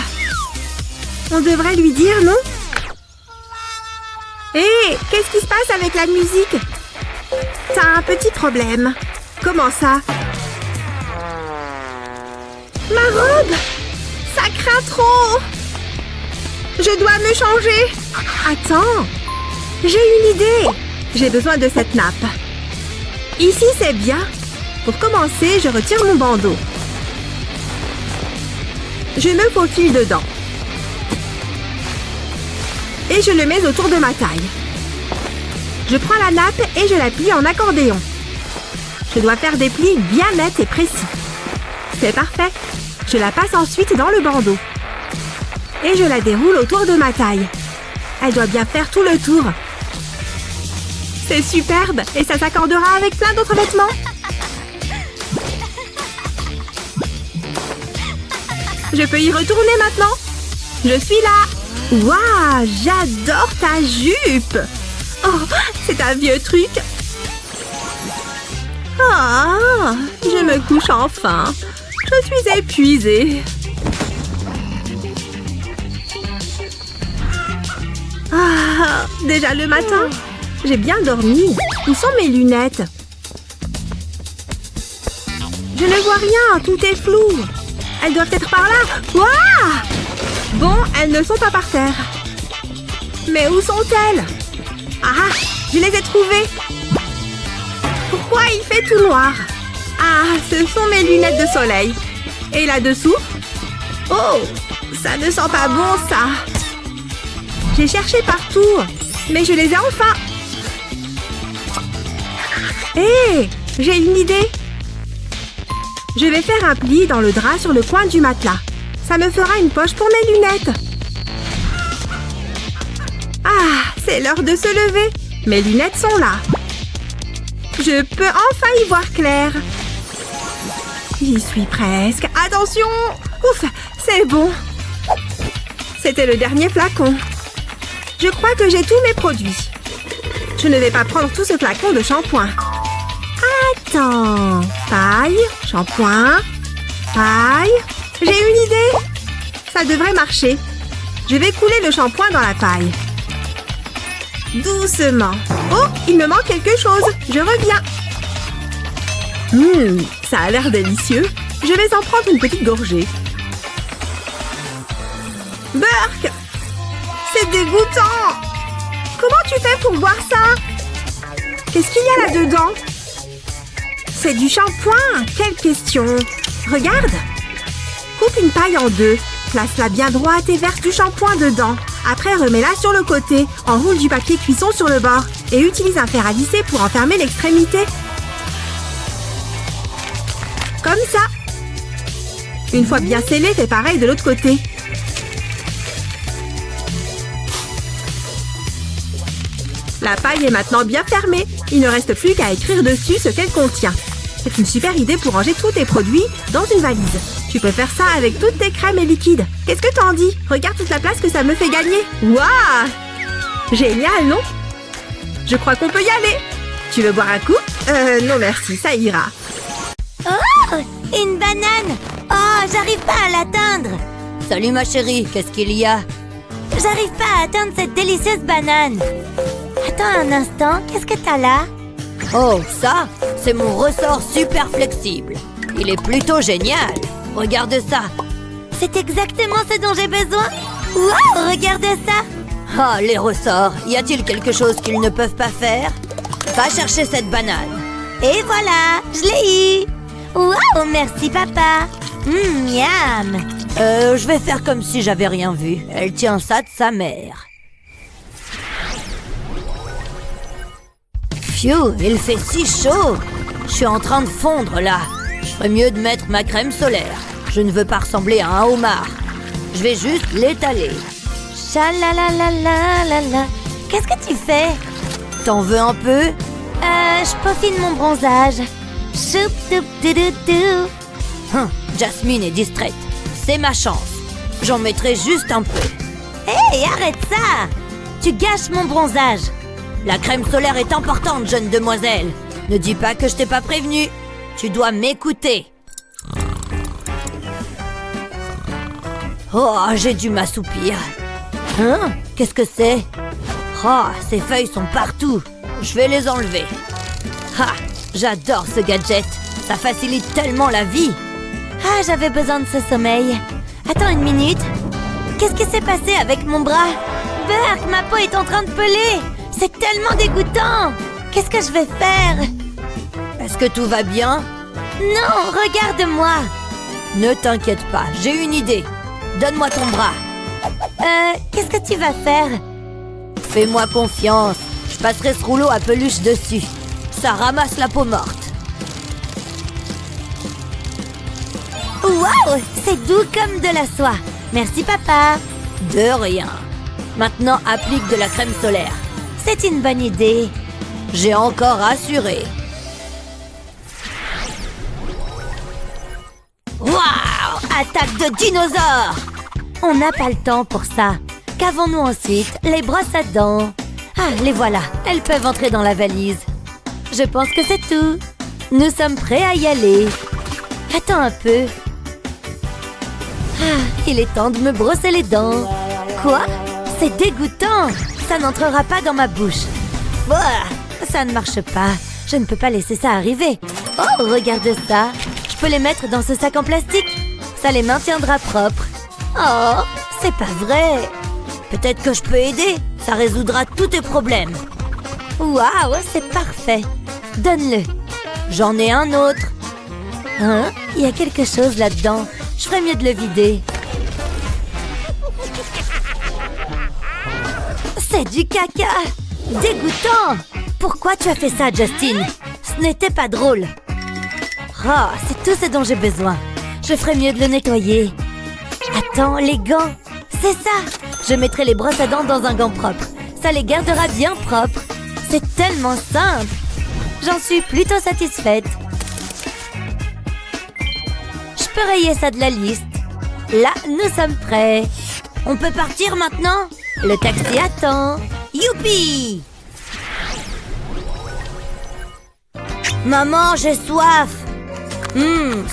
On devrait lui dire, non? Hé, qu'est-ce qui se passe avec la musique? T'as un petit problème. Comment ça? Ma robe! Ça craint trop! Je dois me changer! Attends! J'ai une idée! J'ai besoin de cette nappe. Ici, c'est bien. Pour commencer, je retire mon bandeau. Je me faufile dedans. Et je le mets autour de ma taille. Je prends la nappe et je la plie en accordéon. Je dois faire des plis bien nets et précis. C'est parfait. Je la passe ensuite dans le bandeau. Et je la déroule autour de ma taille. Elle doit bien faire tout le tour. C'est superbe et ça s'accordera avec plein d'autres vêtements. Je peux y retourner maintenant. Je suis là. Waouh, j'adore ta jupe. Oh, c'est un vieux truc. Ah, je me couche enfin. Je suis épuisée. Ah, déjà le matin? J'ai bien dormi. Où sont mes lunettes? Je ne vois rien, tout est flou. Elles doivent être par là. Ouah! Bon, elles ne sont pas par terre. Mais où sont-elles? Ah, je les ai trouvées. Pourquoi il fait tout noir? Ah, ce sont mes lunettes de soleil. Et là-dessous? Oh, ça ne sent pas bon, ça. J'ai cherché partout, mais je les ai enfin. Hé, j'ai une idée. Je vais faire un pli dans le drap sur le coin du matelas. Ça me fera une poche pour mes lunettes. Ah, c'est l'heure de se lever. Mes lunettes sont là. Je peux enfin y voir clair. J'y suis presque. Attention! Ouf, c'est bon. C'était le dernier flacon. Je crois que j'ai tous mes produits. Je ne vais pas prendre tout ce flacon de shampoing. Attends. Paille, shampoing, paille. J'ai une idée. Ça devrait marcher. Je vais couler le shampoing dans la paille. Doucement. Oh, il me manque quelque chose. Je reviens. Ça a l'air délicieux. Je vais en prendre une petite gorgée. Burk! C'est dégoûtant! Comment tu fais pour boire ça? Qu'est-ce qu'il y a là-dedans? C'est du shampoing! Quelle question! Regarde! Coupe une paille en deux. Place-la bien droite et verse du shampoing dedans. Après, remets-la sur le côté. Enroule du papier cuisson sur le bord. Et utilise un fer à lisser pour enfermer l'extrémité. Comme ça. Une fois bien scellé, fais pareil de l'autre côté. La paille est maintenant bien fermée. Il ne reste plus qu'à écrire dessus ce qu'elle contient. C'est une super idée pour ranger tous tes produits dans une valise. Tu peux faire ça avec toutes tes crèmes et liquides. Qu'est-ce que t'en dis? Regarde toute la place que ça me fait gagner. Waouh! Génial, non? Je crois qu'on peut y aller. Tu veux boire un coup? Non merci, ça ira. Oh! Une banane! Oh, j'arrive pas à l'atteindre! Salut ma chérie, qu'est-ce qu'il y a? J'arrive pas à atteindre cette délicieuse banane. Attends un instant, qu'est-ce que t'as là? Oh, ça, c'est mon ressort super flexible. Il est plutôt génial. Regarde ça. C'est exactement ce dont j'ai besoin. Wow, regarde ça. Ah, les ressorts. Y a-t-il quelque chose qu'ils ne peuvent pas faire? Va chercher cette banane. Et voilà, je l'ai eu. Wow, merci papa. Miam. Je vais faire comme si j'avais rien vu. Elle tient ça de sa mère. Phew, il fait si chaud. Je suis en train de fondre là. Je ferais mieux de mettre ma crème solaire. Je ne veux pas ressembler à un homard. Je vais juste l'étaler. Chalalalala. Qu'est-ce que tu fais? T'en veux un peu? Je peaufine mon bronzage. Choup toup doudou. Jasmine est distraite. C'est ma chance. J'en mettrai juste un peu. Hé, arrête ça! Tu gâches mon bronzage. La crème solaire est importante, jeune demoiselle. Ne dis pas que je t'ai pas prévenue. Tu dois m'écouter. Oh, j'ai dû m'assoupir. Hein? Qu'est-ce que c'est? Oh, ces feuilles sont partout. Je vais les enlever. Ah, j'adore ce gadget. Ça facilite tellement la vie. Ah, j'avais besoin de ce sommeil. Attends une minute. Qu'est-ce qui s'est passé avec mon bras? Burk, ma peau est en train de peler. C'est tellement dégoûtant. Qu'est-ce que je vais faire? Est-ce que tout va bien? Non, regarde-moi. Ne t'inquiète pas, j'ai une idée. Donne-moi ton bras. Qu'est-ce que tu vas faire? Fais-moi confiance. Je passerai ce rouleau à peluche dessus. Ça ramasse la peau morte. Waouh, c'est doux comme de la soie. Merci papa. De rien. Maintenant, applique de la crème solaire. C'est une bonne idée. J'ai encore assuré. Waouh! Attaque de dinosaures! On n'a pas le temps pour ça. Qu'avons-nous ensuite? Les brosses à dents. Ah, les voilà. Elles peuvent entrer dans la valise. Je pense que c'est tout. Nous sommes prêts à y aller. Attends un peu. Ah, il est temps de me brosser les dents. Quoi? C'est dégoûtant. ça n'entrera pas dans ma bouche. Ouah, ça ne marche pas. Je ne peux pas laisser ça arriver. Oh, regarde ça. Je peux les mettre dans ce sac en plastique. Ça les maintiendra propres. Oh, c'est pas vrai. Peut-être que je peux aider. Ça résoudra tous tes problèmes. Waouh, c'est parfait. Donne-le. J'en ai un autre. Hein? Il y a quelque chose là-dedans. Je ferais mieux de le vider. C'est du caca! Dégoûtant! Pourquoi tu as fait ça, Justin? Ce n'était pas drôle. Oh, c'est tout ce dont j'ai besoin. Je ferais mieux de le nettoyer. Attends, les gants. C'est ça! Je mettrai les brosses à dents dans un gant propre. Ça les gardera bien propres. C'est tellement simple. J'en suis plutôt satisfaite. Je peux rayer ça de la liste. Là, nous sommes prêts. On peut partir maintenant? Le taxi attend. Youpi! Maman, j'ai soif.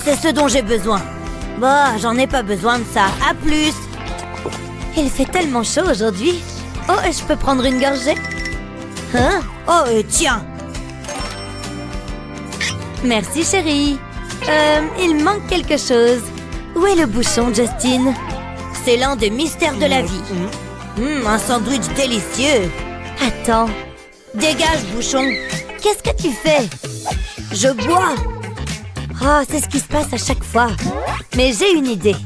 C'est ce dont j'ai besoin. Bah, j'en ai pas besoin de ça. À plus. Il fait tellement chaud aujourd'hui. Oh, je peux prendre une gorgée? Hein? Oh, tiens. Merci, chérie. Il manque quelque chose. Où est le bouchon, Justin? C'est l'un des mystères de la vie. Un sandwich délicieux. Attends. Dégage, bouchon. Qu'est-ce que tu fais? Je bois. Oh, c'est ce qui se passe à chaque fois. Mais j'ai une idée.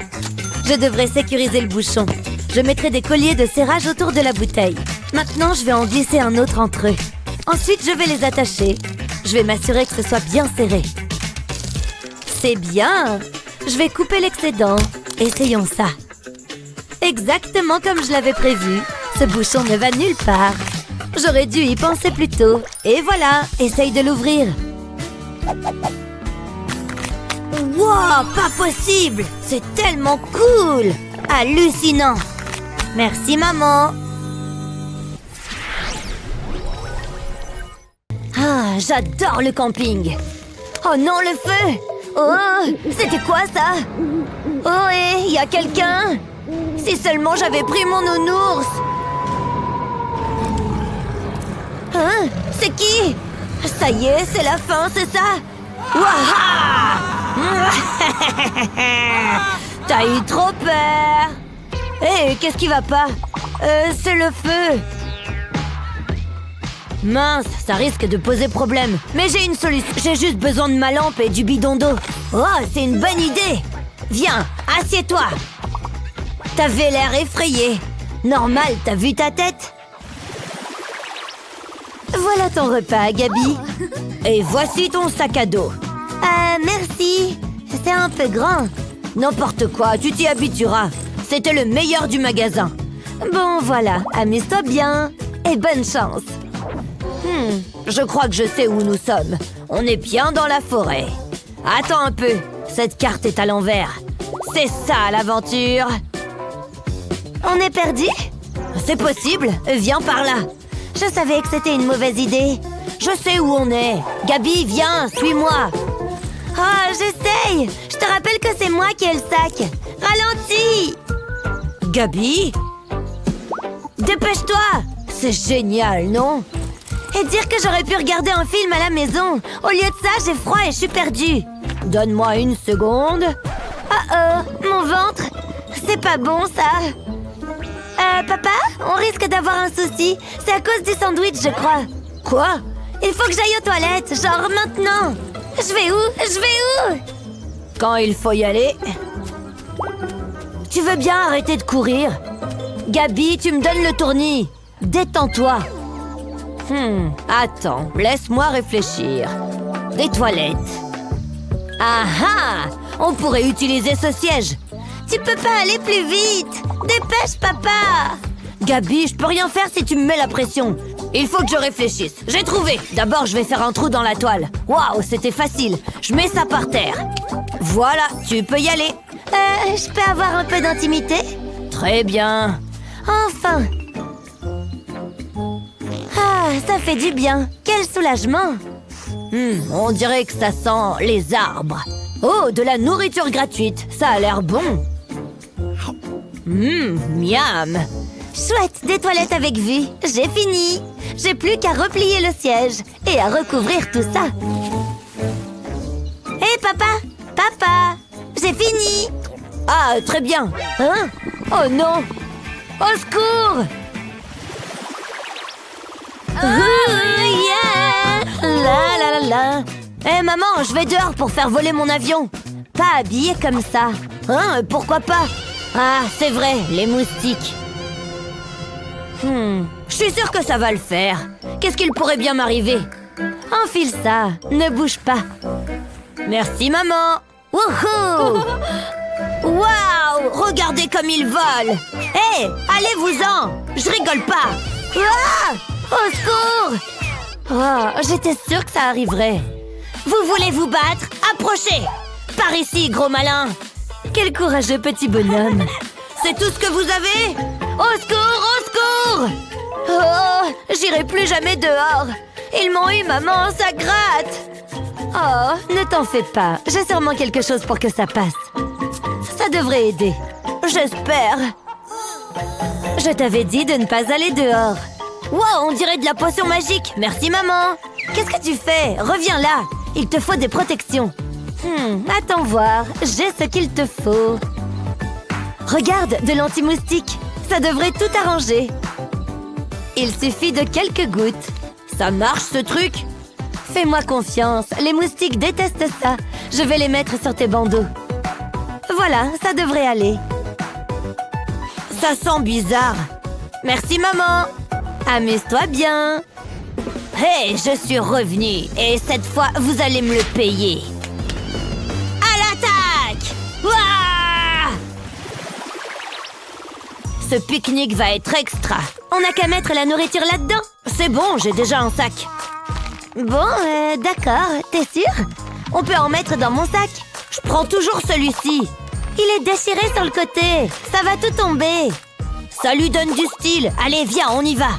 Je devrais sécuriser le bouchon. Je mettrai des colliers de serrage autour de la bouteille. Maintenant, je vais en glisser un autre entre eux. Ensuite, je vais les attacher. Je vais m'assurer que ce soit bien serré. C'est bien. Je vais couper l'excédent. Essayons ça. Exactement comme je l'avais prévu. Ce bouchon ne va nulle part. J'aurais dû y penser plus tôt. Et voilà, essaye de l'ouvrir. Wow, pas possible! C'est tellement cool! Hallucinant! Merci, maman! Ah, j'adore le camping! Oh non, le feu! Oh, c'était quoi ça? Oh, hé, y a quelqu'un? Si seulement j'avais pris mon nounours! Hein? C'est qui? Ça y est, c'est la fin, c'est ça? Waha! T'as eu trop peur! Hé, qu'est-ce qui va pas? C'est le feu! Mince, ça risque de poser problème. Mais j'ai une solution. J'ai juste besoin de ma lampe et du bidon d'eau. Oh, c'est une bonne idée! Viens, assieds-toi! T'avais l'air effrayé. Normal, t'as vu ta tête? Voilà ton repas, Gabi. Et voici ton sac à dos. Merci. C'est un peu grand. N'importe quoi, tu t'y habitueras. C'était le meilleur du magasin. Bon, voilà, amuse-toi bien. Et bonne chance. Je crois que je sais où nous sommes. On est bien dans la forêt. Attends un peu, cette carte est à l'envers. C'est ça, l'aventure. On est perdu? C'est possible, viens par là. Je savais que c'était une mauvaise idée. Je sais où on est. Gabi, viens, suis-moi. Oh, j'essaye. Je te rappelle que c'est moi qui ai le sac. Ralentis. Gabi? Dépêche-toi. C'est génial, non? Et dire que j'aurais pu regarder un film à la maison. Au lieu de ça, j'ai froid et je suis perdue. Donne-moi une seconde. Oh, mon ventre. C'est pas bon, ça. Papa, on risque d'avoir un souci. C'est à cause du sandwich, je crois. Quoi? Il faut que j'aille aux toilettes, genre maintenant. Je vais où? Quand il faut y aller. Tu veux bien arrêter de courir? Gabi, tu me donnes le tournis. Détends-toi. Attends, laisse-moi réfléchir. Des toilettes. Ah ah! On pourrait utiliser ce siège. Tu peux pas aller plus vite. Dépêche, papa. Gabi, je peux rien faire si tu me mets la pression. Il faut que je réfléchisse. J'ai trouvé. D'abord, je vais faire un trou dans la toile. Waouh, c'était facile. Je mets ça par terre. Voilà, tu peux y aller. Je peux avoir un peu d'intimité? Très bien. Enfin. Ah, ça fait du bien. Quel soulagement. On dirait que ça sent les arbres. Oh, de la nourriture gratuite. Ça a l'air bon. Miam. Chouette, des toilettes avec vue. J'ai fini. J'ai plus qu'à replier le siège et à recouvrir tout ça. Hé, papa! Papa! J'ai fini! Ah, très bien. Hein? Oh non! Au secours! Yeah! La la la la! Hé, maman, je vais dehors pour faire voler mon avion. Pas habillé comme ça. Hein? Pourquoi pas? Ah, c'est vrai, les moustiques. Je suis sûre que ça va le faire. Qu'est-ce qu'il pourrait bien m'arriver? Enfile ça, ne bouge pas. Merci, maman. Wouhou! Waouh! Regardez comme il vole! Hé! Allez-vous-en! Je rigole pas! Ah! Au secours! Oh, j'étais sûre que ça arriverait. Vous voulez vous battre? Approchez! Par ici, gros malin! Quel courageux petit bonhomme! C'est tout ce que vous avez? Au secours! Au secours! Oh! J'irai plus jamais dehors! Ils m'ont eu, maman! Ça gratte! Oh, ne t'en fais pas. J'ai sûrement quelque chose pour que ça passe. Ça devrait aider. J'espère. Je t'avais dit de ne pas aller dehors. Wow, on dirait de la potion magique. Merci, maman. Qu'est-ce que tu fais? Reviens là. Il te faut des protections. Attends voir. J'ai ce qu'il te faut. Regarde, de l'anti-moustique. Ça devrait tout arranger. Il suffit de quelques gouttes. Ça marche, ce truc? Fais-moi confiance, les moustiques détestent ça. Je vais les mettre sur tes bandeaux. Voilà, ça devrait aller. Ça sent bizarre. Merci, maman. Amuse-toi bien. Hé, je suis revenue. Et cette fois, vous allez me le payer. À l'attaque! Ouah! Ce pique-nique va être extra. On n'a qu'à mettre la nourriture là-dedans. C'est bon, j'ai déjà un sac. Bon, d'accord, t'es sûr? On peut en mettre dans mon sac. Je prends toujours celui-ci. Il est déchiré sur le côté. Ça va tout tomber. Ça lui donne du style. Allez, viens, on y va.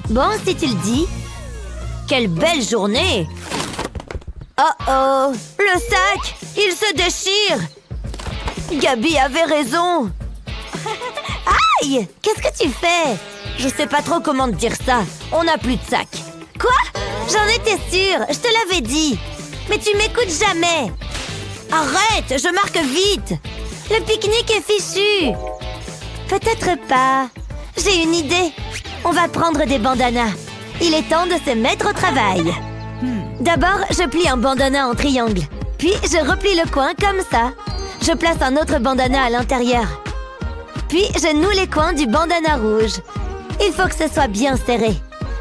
Bon, si tu le dis. Quelle belle journée. Oh, le sac, il se déchire. Gabi avait raison. Aïe, qu'est-ce que tu fais? Je sais pas trop comment te dire ça. On n'a plus de sac. Quoi? J'en étais sûre, je te l'avais dit. Mais tu m'écoutes jamais. Arrête, je marque vite. Le pique-nique est fichu. Peut-être pas. J'ai une idée. On va prendre des bandanas. Il est temps de se mettre au travail. D'abord, je plie un bandana en triangle. Puis, je replie le coin comme ça. Je place un autre bandana à l'intérieur. Puis, je noue les coins du bandana rouge. Il faut que ce soit bien serré.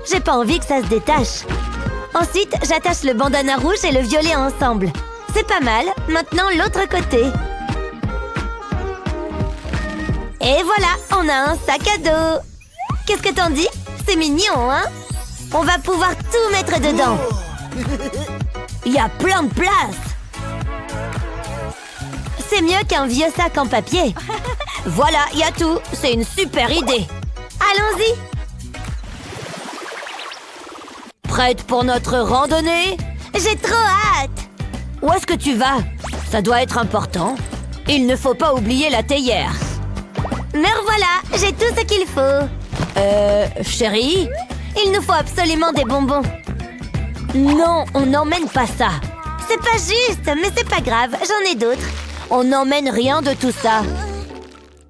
J'ai pas envie que ça se détache. Ensuite, j'attache le bandana rouge et le violet ensemble. C'est pas mal. Maintenant, l'autre côté. Et voilà, on a un sac à dos. Qu'est-ce que t'en dis? C'est mignon, hein? On va pouvoir tout mettre dedans. Il y a plein de place. C'est mieux qu'un vieux sac en papier. Voilà, il y a tout. C'est une super idée. Allons-y. Prête pour notre randonnée? J'ai trop hâte. Où est-ce que tu vas? Ça doit être important. Il ne faut pas oublier la théière. Me revoilà, j'ai tout ce qu'il faut. Chérie? Il nous faut absolument des bonbons. Non, on n'emmène pas ça. C'est pas juste, mais c'est pas grave, j'en ai d'autres. On n'emmène rien de tout ça.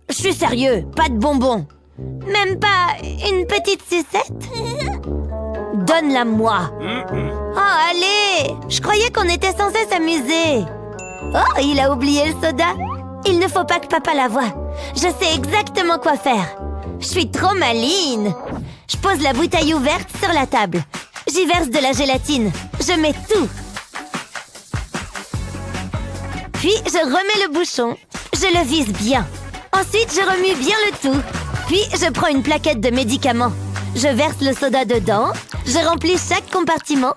Je suis sérieux, pas de bonbons. Même pas une petite sucette? Donne-la-moi. Oh, allez! Je croyais qu'on était censé s'amuser. Oh, il a oublié le soda. Il ne faut pas que papa la voie. Je sais exactement quoi faire. Je suis trop maligne. Je pose la bouteille ouverte sur la table. J'y verse de la gélatine. Je mets tout. Puis, je remets le bouchon. Je le visse bien. Ensuite, je remue bien le tout. Puis, je prends une plaquette de médicaments. Je verse le soda dedans. Je remplis chaque compartiment.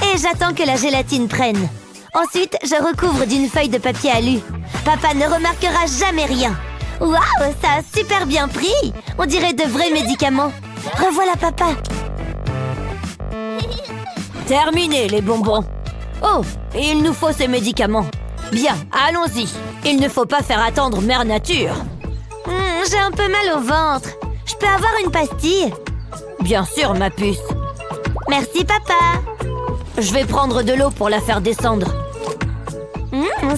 Et j'attends que la gélatine prenne. Ensuite, je recouvre d'une feuille de papier alu. Papa ne remarquera jamais rien. Waouh, ça a super bien pris. On dirait de vrais médicaments. Revoilà papa. Terminé les bonbons. Oh, il nous faut ces médicaments. Bien, allons-y. Il ne faut pas faire attendre Mère Nature. J'ai un peu mal au ventre. Je peux avoir une pastille? Bien sûr, ma puce. Merci, papa. Je vais prendre de l'eau pour la faire descendre.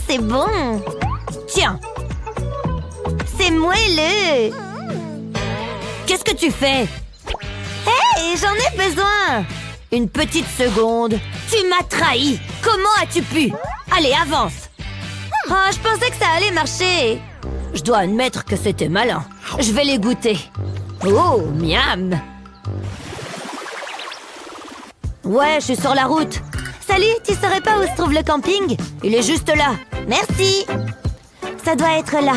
C'est bon. Tiens. C'est moelleux. Qu'est-ce que tu fais? Hey, j'en ai besoin. Une petite seconde. Tu m'as trahi. Comment as-tu pu? Allez, avance. Oh, je pensais que ça allait marcher. Je dois admettre que c'était malin. Je vais les goûter. Oh, miam. Ouais, je suis sur la route. Salut, tu saurais pas où se trouve le camping? Il est juste là. Merci. Ça doit être là.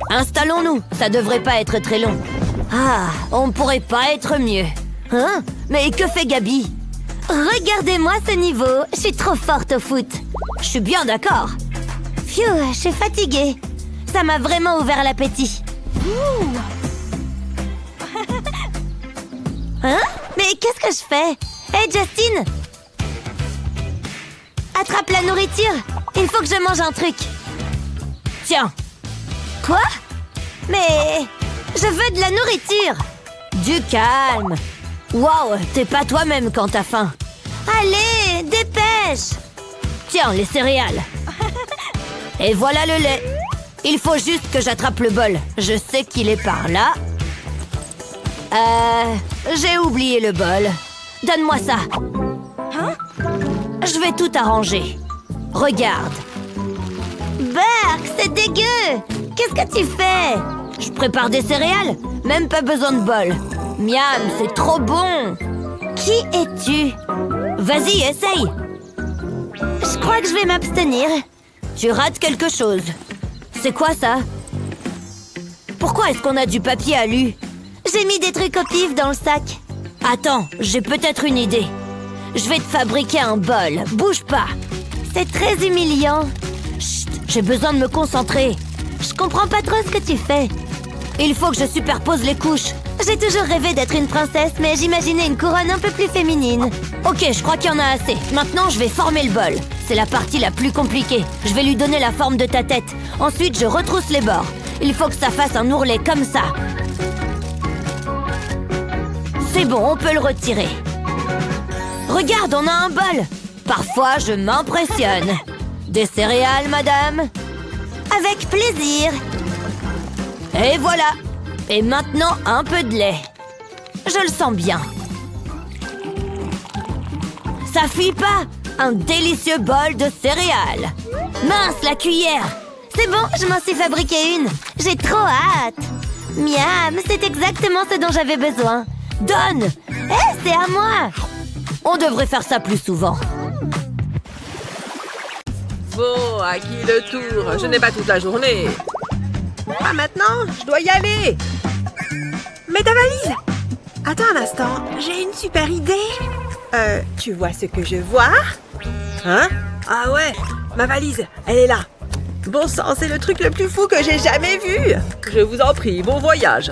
Installons-nous. Ça devrait pas être très long. Ah, on pourrait pas être mieux. Hein? Mais que fait Gabi? Regardez-moi ce niveau. Je suis trop forte au foot. Je suis bien d'accord. Phew, je suis fatiguée. Ça m'a vraiment ouvert l'appétit. Hein? Mais qu'est-ce que je fais? Hey, Justin! Attrape la nourriture! Il faut que je mange un truc. Tiens! Quoi? Mais... je veux de la nourriture! Du calme! Wow, t'es pas toi-même quand t'as faim. Allez, dépêche! Tiens, les céréales. Et voilà le lait. Il faut juste que j'attrape le bol. Je sais qu'il est par là. J'ai oublié le bol. Donne-moi ça. Hein? Je vais tout arranger. Regarde. Bark, c'est dégueu! Qu'est-ce que tu fais? Je prépare des céréales. Même pas besoin de bol. Miam, c'est trop bon! Qui es-tu? Vas-y, essaye! Je crois que je vais m'abstenir. Tu rates quelque chose. C'est quoi ça? Pourquoi est-ce qu'on a du papier alu? J'ai mis des trucs au pif dans le sac. Attends, j'ai peut-être une idée. Je vais te fabriquer un bol. Bouge pas. C'est très humiliant. Chut, j'ai besoin de me concentrer. Je comprends pas trop ce que tu fais. Il faut que je superpose les couches. J'ai toujours rêvé d'être une princesse, mais j'imaginais une couronne un peu plus féminine. Ok, je crois qu'il y en a assez. Maintenant, je vais former le bol. C'est la partie la plus compliquée. Je vais lui donner la forme de ta tête. Ensuite, je retrousse les bords. Il faut que ça fasse un ourlet comme ça. C'est bon, on peut le retirer. Regarde, on a un bol. Parfois, je m'impressionne. Des céréales, madame? Avec plaisir. Et voilà. Et maintenant, un peu de lait. Je le sens bien. Ça fuit pas. Un délicieux bol de céréales. Mince, la cuillère. C'est bon, je m'en suis fabriqué une. J'ai trop hâte. Miam, c'est exactement ce dont j'avais besoin. Donne. Hé, c'est à moi. On devrait faire ça plus souvent. Bon, à qui le tour? Je n'ai pas toute la journée. Pas maintenant, je dois y aller. Mais ta valise! Attends un instant, j'ai une super idée. Tu vois ce que je vois? Hein? Ah ouais, ma valise, elle est là. Bon sang, c'est le truc le plus fou que j'ai jamais vu. Je vous en prie, bon voyage.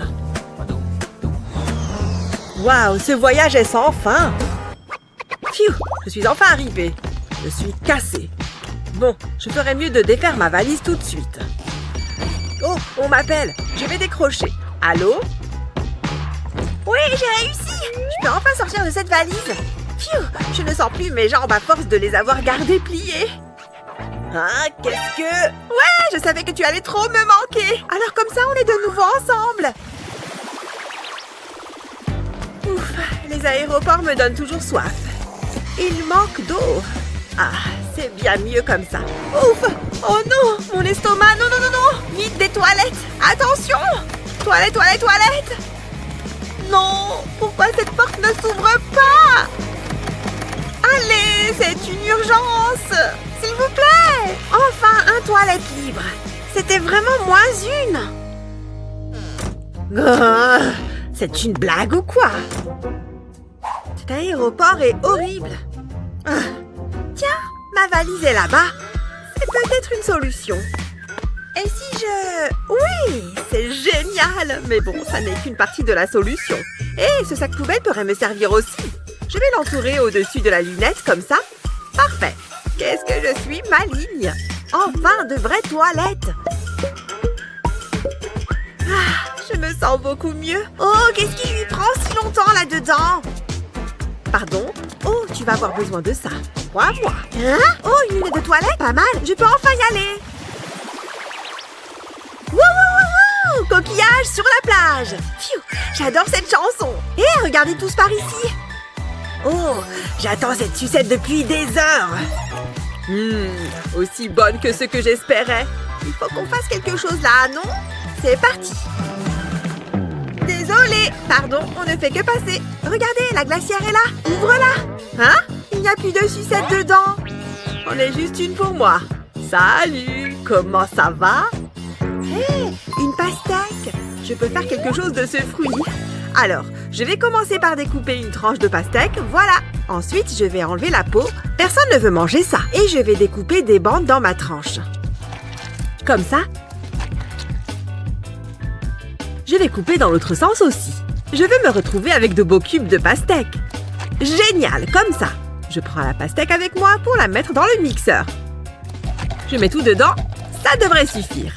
Waouh, ce voyage est sans fin. Pfiou, je suis enfin arrivée. Je suis cassée. Bon, je ferais mieux de défaire ma valise tout de suite. Oh, on m'appelle. Je vais décrocher. Allô? Oui, j'ai réussi! Je peux enfin sortir de cette valise. Pfiou, je ne sens plus mes jambes à force de les avoir gardées pliées. Hein, qu'est-ce que... Ouais, je savais que tu allais trop me manquer. Alors comme ça, on est de nouveau ensemble. Ouf, les aéroports me donnent toujours soif. Il manque d'eau. Ah, c'est bien mieux comme ça. Ouf! Oh non! Mon estomac! Non, non, non, non! Vite, des toilettes! Attention! Toilettes, toilettes, toilettes! Non! Pourquoi cette porte ne s'ouvre pas? Allez, c'est une urgence! S'il vous plaît! Enfin, un toilette libre! C'était vraiment moins une! C'est une blague ou quoi? Cet aéroport est horrible! Tiens, ma valise est là-bas. C'est peut-être une solution. Et si je... Oui, c'est génial. Mais bon, ça n'est qu'une partie de la solution. Et ce sac poubelle pourrait me servir aussi. Je vais l'entourer au-dessus de la lunette, comme ça. Parfait. Qu'est-ce que je suis maligne. Enfin, de vraies toilettes. Ah, je me sens beaucoup mieux. Oh, qu'est-ce qui lui prend si longtemps là-dedans? Pardon? Oh, tu vas avoir besoin de ça. Crois-moi. Hein? Oh, une lunette de toilette? Pas mal, je peux enfin y aller. Wouh! Coquillage sur la plage. Pfiou, j'adore cette chanson. Hé, regardez tous par ici. Oh, j'attends cette sucette depuis des heures. Aussi bonne que ce que j'espérais. Il faut qu'on fasse quelque chose là, non? C'est parti. Désolée, pardon, on ne fait que passer. Regardez, la glacière est là. Ouvre-la. Hein? Il n'y a plus de sucette dedans. On est juste une pour moi. Salut, comment ça va? Hé, une pastèque. Je peux faire quelque chose de ce fruit. Alors, je vais commencer par découper une tranche de pastèque, voilà. Ensuite, je vais enlever la peau. Personne ne veut manger ça. Et je vais découper des bandes dans ma tranche. Comme ça. Je vais couper dans l'autre sens aussi. Je veux me retrouver avec de beaux cubes de pastèque. Génial, comme ça. Je prends la pastèque avec moi pour la mettre dans le mixeur. Je mets tout dedans, ça devrait suffire.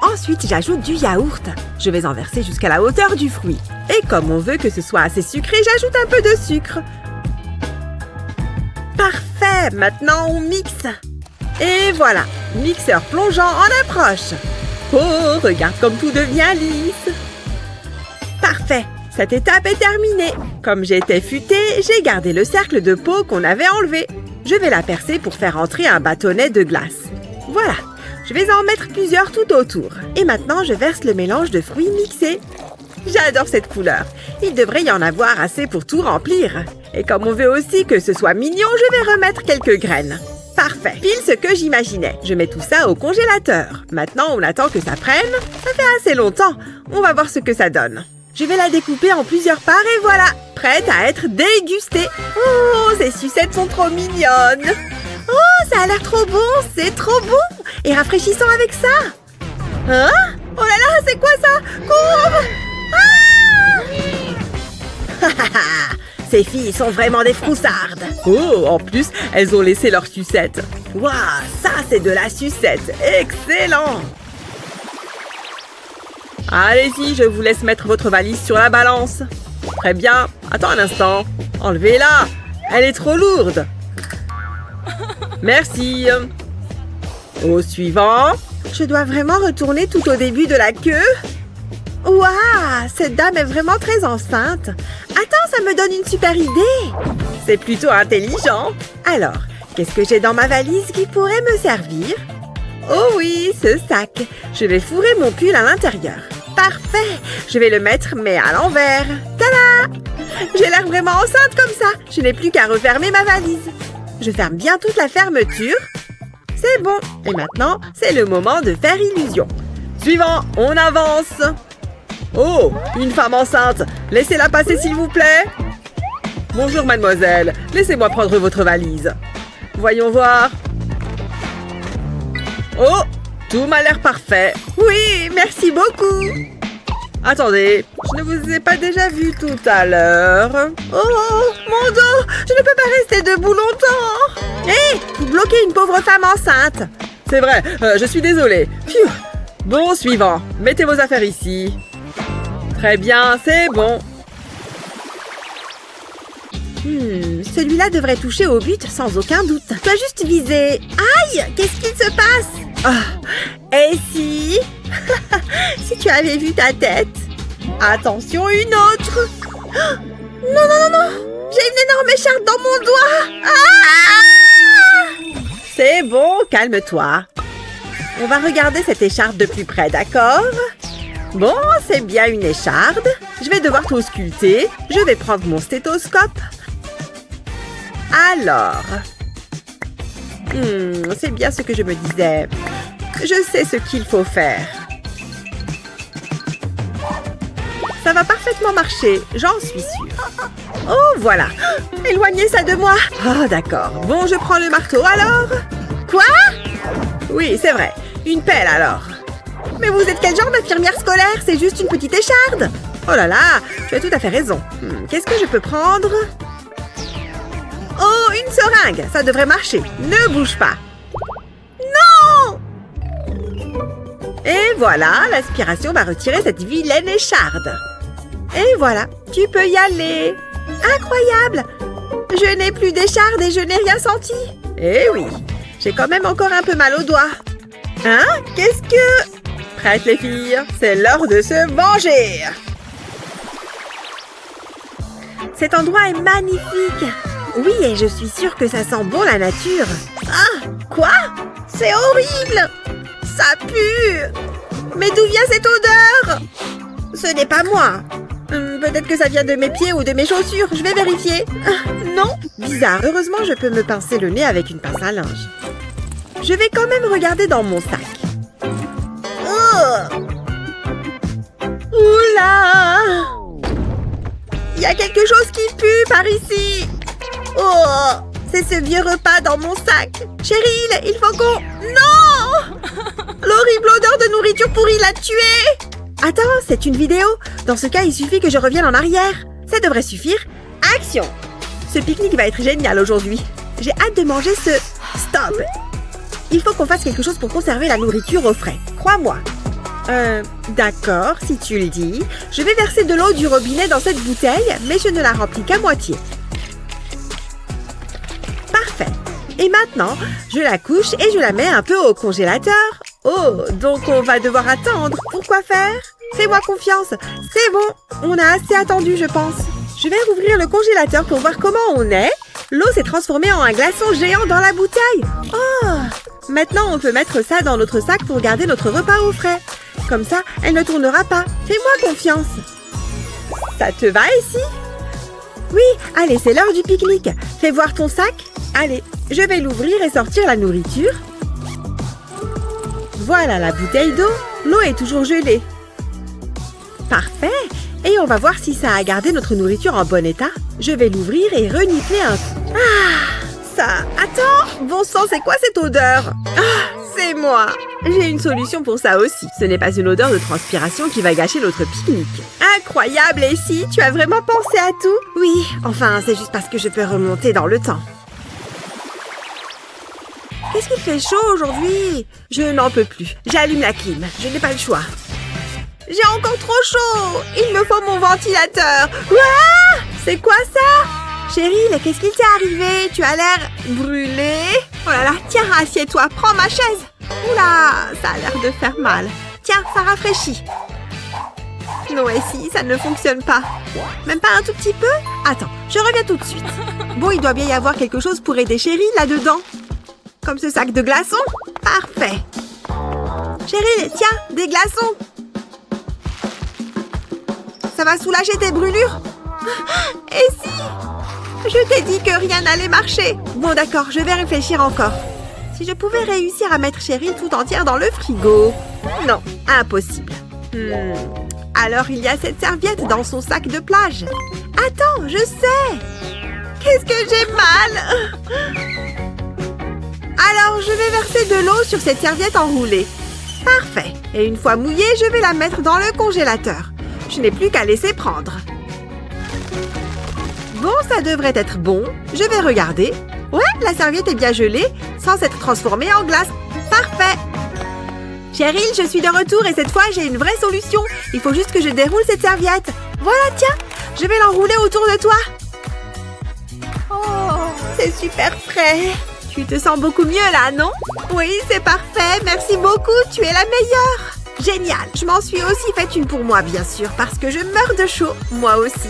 Ensuite, j'ajoute du yaourt. Je vais en verser jusqu'à la hauteur du fruit. Et comme on veut que ce soit assez sucré, j'ajoute un peu de sucre. Parfait, maintenant on mixe. Et voilà, mixeur plongeant en approche. Oh, regarde comme tout devient lisse. Parfait, cette étape est terminée. Comme j'étais futée, j'ai gardé le cercle de peau qu'on avait enlevé. Je vais la percer pour faire entrer un bâtonnet de glace. Voilà, je vais en mettre plusieurs tout autour. Et maintenant, je verse le mélange de fruits mixés. J'adore cette couleur. Il devrait y en avoir assez pour tout remplir. Et comme on veut aussi que ce soit mignon, je vais remettre quelques graines. Parfait, pile ce que j'imaginais. Je mets tout ça au congélateur. Maintenant, on attend que ça prenne. Ça fait assez longtemps. On va voir ce que ça donne. Je vais la découper en plusieurs parts et voilà, prête à être dégustée. Oh, ces sucettes sont trop mignonnes. Oh, ça a l'air trop bon, c'est trop bon. Et rafraîchissant avec ça. Hein? Oh là là, c'est quoi ça? Cours! Ah! Ces filles sont vraiment des froussardes. Oh, en plus, elles ont laissé leur sucette. Waouh, ça c'est de la sucette. Excellent! Allez-y, je vous laisse mettre votre valise sur la balance. Très bien. Attends un instant. Enlevez-la. Elle est trop lourde. Merci. Au suivant. Je dois vraiment retourner tout au début de la queue. Waouh, cette dame est vraiment très enceinte. Attends, ça me donne une super idée. C'est plutôt intelligent. Alors, qu'est-ce que j'ai dans ma valise qui pourrait me servir? Oh oui, ce sac. Je vais fourrer mon pull à l'intérieur. Parfait. Je vais le mettre, mais à l'envers. Tada! J'ai l'air vraiment enceinte comme ça. Je n'ai plus qu'à refermer ma valise. Je ferme bien toute la fermeture. C'est bon. Et maintenant, c'est le moment de faire illusion. Suivant, on avance. Oh, une femme enceinte. Laissez-la passer, s'il vous plaît. Bonjour, mademoiselle. Laissez-moi prendre votre valise. Voyons voir. Oh, tout m'a l'air parfait. Oui, merci beaucoup. Attendez, je ne vous ai pas déjà vu tout à l'heure. Oh, mon dos, je ne peux pas rester debout longtemps. Hé, vous bloquez une pauvre femme enceinte. C'est vrai, je suis désolée. Pfiou. Bon, suivant, mettez vos affaires ici. Très bien, c'est bon. Celui-là devrait toucher au but sans aucun doute. Tu dois juste viser. Aïe, qu'est-ce qu'il se passe? Oh, et si si tu avais vu ta tête. Attention, une autre. Non, non, non, non. J'ai une énorme écharpe dans mon doigt. Ah! C'est bon, calme-toi. On va regarder cette écharpe de plus près, d'accord? Bon, c'est bien une écharde. Je vais devoir tout sculpter. Je vais prendre mon stéthoscope. Alors, c'est bien ce que je me disais. Je sais ce qu'il faut faire. Ça va parfaitement marcher, j'en suis sûre. Oh, voilà. Éloignez ça de moi. Oh, d'accord. Bon, je prends le marteau alors. Quoi? Oui, c'est vrai. Une pelle alors. Mais vous êtes quel genre d'infirmière scolaire? C'est juste une petite écharde. Oh là là, tu as tout à fait raison. Qu'est-ce que je peux prendre? Oh, une seringue, ça devrait marcher. Ne bouge pas. Non! Et voilà, l'aspiration va retirer cette vilaine écharde. Et voilà, tu peux y aller. Incroyable! Je n'ai plus d'écharde et je n'ai rien senti. Eh oui, j'ai quand même encore un peu mal aux doigts. Hein? Qu'est-ce que... Prête les filles, c'est l'heure de se venger. Cet endroit est magnifique. Oui, et je suis sûre que ça sent bon la nature. Ah, quoi? C'est horrible! Ça pue! Mais d'où vient cette odeur? Ce n'est pas moi. Peut-être que ça vient de mes pieds ou de mes chaussures. Je vais vérifier. Non? Bizarre. Heureusement, je peux me pincer le nez avec une pince à linge. Je vais quand même regarder dans mon sac. Oula! Il y a quelque chose qui pue par ici. Oh! C'est ce vieux repas dans mon sac. Cheryl, il faut qu'on... Non! L'horrible odeur de nourriture pourrie l'a tué. Attends, c'est une vidéo. Dans ce cas, il suffit que je revienne en arrière. Ça devrait suffire. Action! Ce pique-nique va être génial aujourd'hui. J'ai hâte de manger ce... Stop! Il faut qu'on fasse quelque chose pour conserver la nourriture au frais. Crois-moi. D'accord, si tu le dis. Je vais verser de l'eau du robinet dans cette bouteille, mais je ne la remplis qu'à moitié. Parfait. Et maintenant, je la couche et je la mets un peu au congélateur. Oh, donc on va devoir attendre. Pourquoi faire? Fais-moi confiance. C'est bon, on a assez attendu, je pense. Je vais rouvrir le congélateur pour voir comment on est. L'eau s'est transformée en un glaçon géant dans la bouteille. Oh! Maintenant, on peut mettre ça dans notre sac pour garder notre repas au frais. Comme ça, elle ne tournera pas. Fais-moi confiance. Ça te va ici? Oui, allez, c'est l'heure du pique-nique. Fais voir ton sac. Allez, je vais l'ouvrir et sortir la nourriture. Voilà la bouteille d'eau. L'eau est toujours gelée. Parfait. Et on va voir si ça a gardé notre nourriture en bon état. Je vais l'ouvrir et renifler un coup. Ah, ça... Attends, bon sang, c'est quoi cette odeur? Ah, c'est moi. J'ai une solution pour ça aussi. Ce n'est pas une odeur de transpiration qui va gâcher notre pique-nique. Incroyable, Essie, tu as vraiment pensé à tout? Oui, enfin, c'est juste parce que je peux remonter dans le temps. Qu'est-ce qu'il fait chaud aujourd'hui? Je n'en peux plus. J'allume la clim. Je n'ai pas le choix. J'ai encore trop chaud. Il me faut mon ventilateur. Ouah! C'est quoi ça? Cheryl, qu'est-ce qui t'est arrivé? Tu as l'air brûlée. Oh là là, tiens, assieds-toi. Prends ma chaise. Oula, ça a l'air de faire mal. Tiens, ça rafraîchit. Non, Essie, ça ne fonctionne pas. Même pas un tout petit peu? Attends, je reviens tout de suite. Bon, il doit bien y avoir quelque chose pour aider Cheryl là-dedans. Comme ce sac de glaçons? Parfait. Cheryl, tiens, des glaçons. Ça va soulager tes brûlures? Et si? Je t'ai dit que rien n'allait marcher. Bon, d'accord, je vais réfléchir encore. Si je pouvais réussir à mettre Cheryl tout entière dans le frigo. Non, impossible. Alors, il y a cette serviette dans son sac de plage. Attends, je sais. Qu'est-ce que j'ai mal? Alors, je vais verser de l'eau sur cette serviette enroulée. Parfait. Et une fois mouillée, je vais la mettre dans le congélateur. Je n'ai plus qu'à laisser prendre. Bon, ça devrait être bon. Je vais regarder. Ouais, la serviette est bien gelée, sans s'être transformée en glace. Parfait. Cheryl, je suis de retour et cette fois, j'ai une vraie solution. Il faut juste que je déroule cette serviette. Voilà, tiens, je vais l'enrouler autour de toi. Oh, c'est super frais. Tu te sens beaucoup mieux là, non? Oui, c'est parfait. Merci beaucoup, tu es la meilleure. Génial. Je m'en suis aussi faite une pour moi, bien sûr, parce que je meurs de chaud, moi aussi.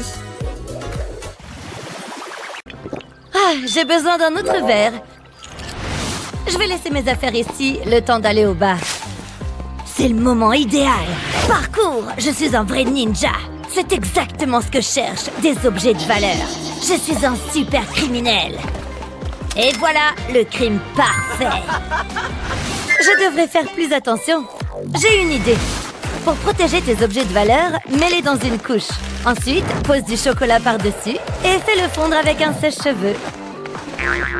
Ah, j'ai besoin d'un autre verre. Je vais laisser mes affaires ici, le temps d'aller au bar. C'est le moment idéal. Parcours, je suis un vrai ninja. C'est exactement ce que je cherche, des objets de valeur. Je suis un super criminel. Et voilà, le crime parfait. Je devrais faire plus attention. J'ai une idée. Pour protéger tes objets de valeur, mets-les dans une couche. Ensuite, pose du chocolat par-dessus et fais-le fondre avec un sèche-cheveux.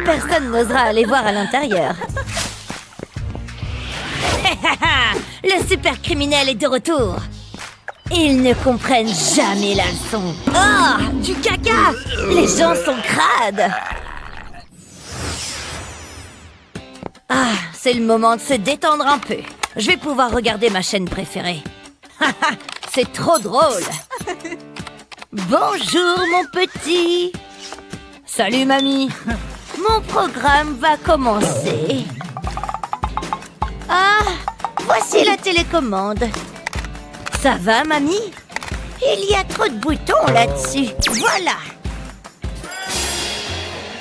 Personne n'osera aller voir à l'intérieur. Le super criminel est de retour. Ils ne comprennent jamais la leçon. Oh, du caca! Les gens sont crades. Ah, c'est le moment de se détendre un peu. je vais pouvoir regarder ma chaîne préférée. C'est trop drôle. Bonjour, mon petit. Salut, mamie. Mon programme va commencer. Ah, voici la télécommande. Ça va, mamie? Il y a trop de boutons là-dessus. Voilà.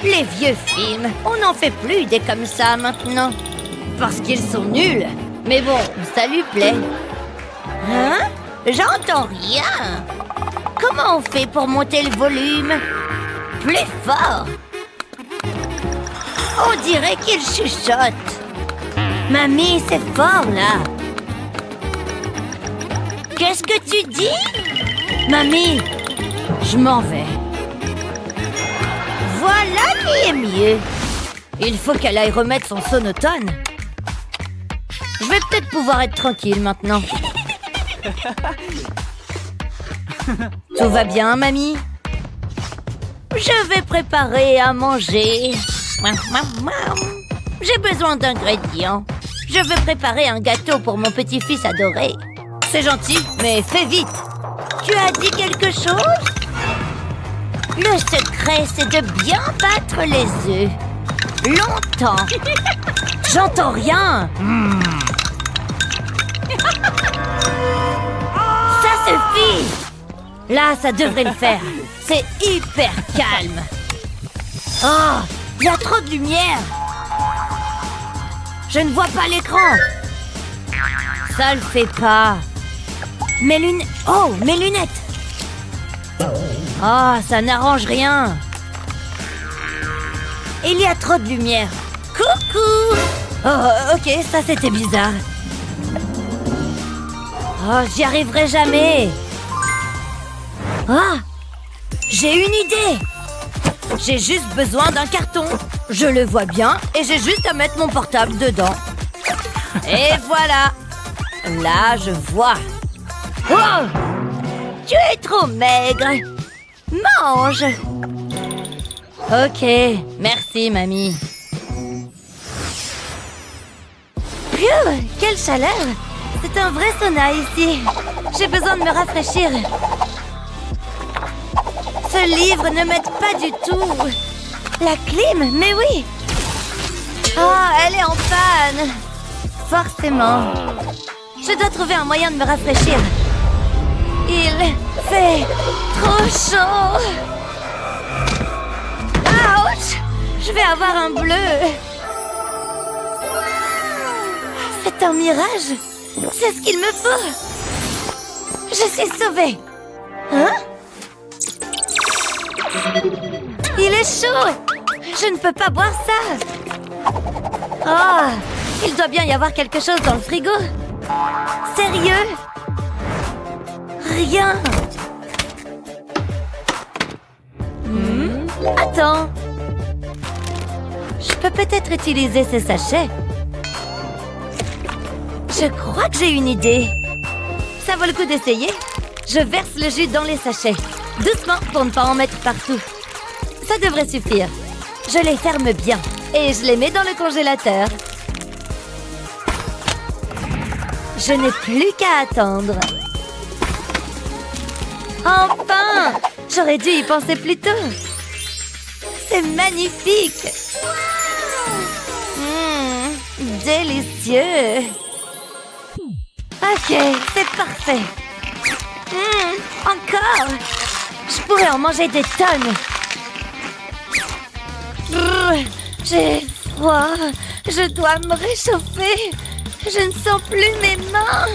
Les vieux films, on n'en fait plus des comme ça maintenant. Parce qu'ils sont nuls. Mais bon, ça lui plaît. Hein? J'entends rien. Comment on fait pour monter le volume? Plus fort. On dirait qu'il chuchote. Mamie, c'est fort là. Qu'est-ce que tu dis? Mamie, je m'en vais. Voilà qui est mieux. Il faut qu'elle aille remettre son sonotone. Je vais peut-être pouvoir être tranquille maintenant. Tout va bien, mamie? Je vais préparer à manger. J'ai besoin d'ingrédients. Je veux préparer un gâteau pour mon petit-fils adoré. C'est gentil, mais fais vite. Tu as dit quelque chose? Le secret, c'est de bien battre les œufs. Longtemps. J'entends rien. Ça suffit. Là, ça devrait le faire. C'est hyper calme. Oh, il y a trop de lumière. Je ne vois pas l'écran. Ça le fait pas. Mes lunettes. Oh, mes lunettes. Oh, ça n'arrange rien. Il y a trop de lumière. Coucou. Oh, ok, ça c'était bizarre. Oh, j'y arriverai jamais. Ah, j'ai une idée. J'ai juste besoin d'un carton. Je le vois bien et j'ai juste à mettre mon portable dedans. Et voilà. Là, je vois. Oh! Tu es trop maigre. Mange. Ok, merci, mamie. Phew, quelle chaleur. C'est un vrai sauna ici. J'ai besoin de me rafraîchir. Ce livre ne m'aide pas du tout. La clim, mais oui. Oh, elle est en panne. Forcément. Je dois trouver un moyen de me rafraîchir. Il fait trop chaud. Ouch! Je vais avoir un bleu. C'est un mirage. C'est ce qu'il me faut. Je suis sauvée. Hein? Il est chaud. Je ne peux pas boire ça. Oh, il doit bien y avoir quelque chose dans le frigo. Sérieux? Rien. Attends. Je peux peut-être utiliser ces sachets. Je crois que j'ai une idée. Ça vaut le coup d'essayer. Je verse le jus dans les sachets. Doucement pour ne pas en mettre partout. Ça devrait suffire. Je les ferme bien et je les mets dans le congélateur. Je n'ai plus qu'à attendre. Enfin! J'aurais dû y penser plus tôt. C'est magnifique. Délicieux. Ok, c'est parfait. Encore. Je pourrais en manger des tonnes. J'ai froid. Je dois me réchauffer. Je ne sens plus mes mains.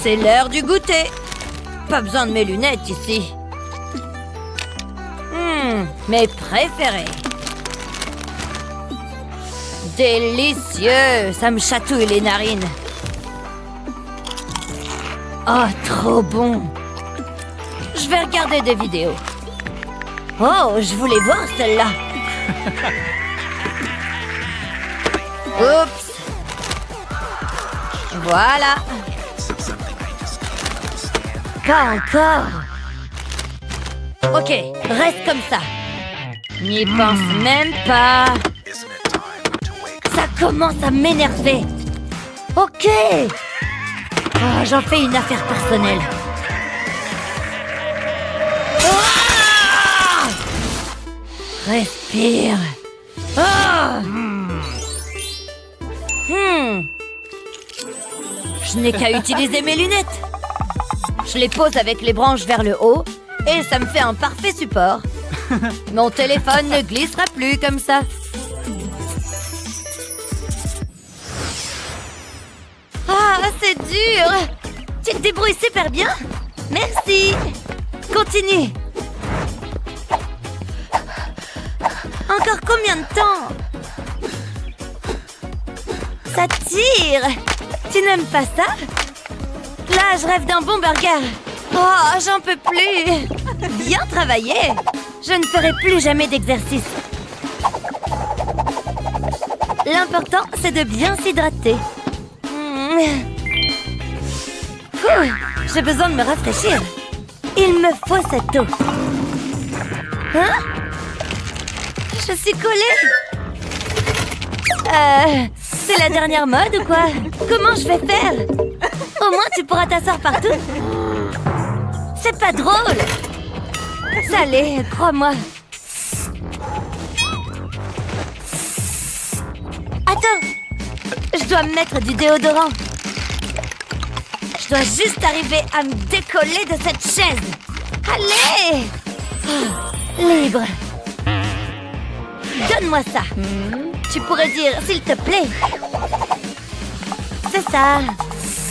C'est l'heure du goûter. Pas besoin de mes lunettes ici. Mes préférés. Délicieux. Ça me chatouille les narines. Oh, trop bon. Je vais regarder des vidéos. Oh, je voulais voir celle-là. Oups. Voilà. Pas encore. Ok, reste comme ça. N'y pense même pas. Ça commence à m'énerver. Ok. Ah, j'en fais une affaire personnelle. Ah! Respire. Ah! Je n'ai qu'à utiliser mes lunettes. Je les pose avec les branches vers le haut et ça me fait un parfait support. Mon téléphone ne glissera plus comme ça. Ah, c'est dur. Tu te débrouilles super bien. Merci. Continue. Encore combien de temps? Ça tire. Tu n'aimes pas ça? Là, je rêve d'un bon burger. Oh, j'en peux plus. Bien travaillé. Je ne ferai plus jamais d'exercice. L'important, c'est de bien s'hydrater. J'ai besoin de me rafraîchir. Il me faut cette eau. Hein? Je suis collée. C'est la dernière mode ou quoi? Comment je vais faire? Au moins, tu pourras t'asseoir partout. C'est pas drôle. Ça l'est, crois-moi. Attends. Je dois me mettre du déodorant. Je dois juste arriver à me décoller de cette chaise. Allez! Libre. Donne-moi ça. Tu pourrais dire, s'il te plaît. C'est ça.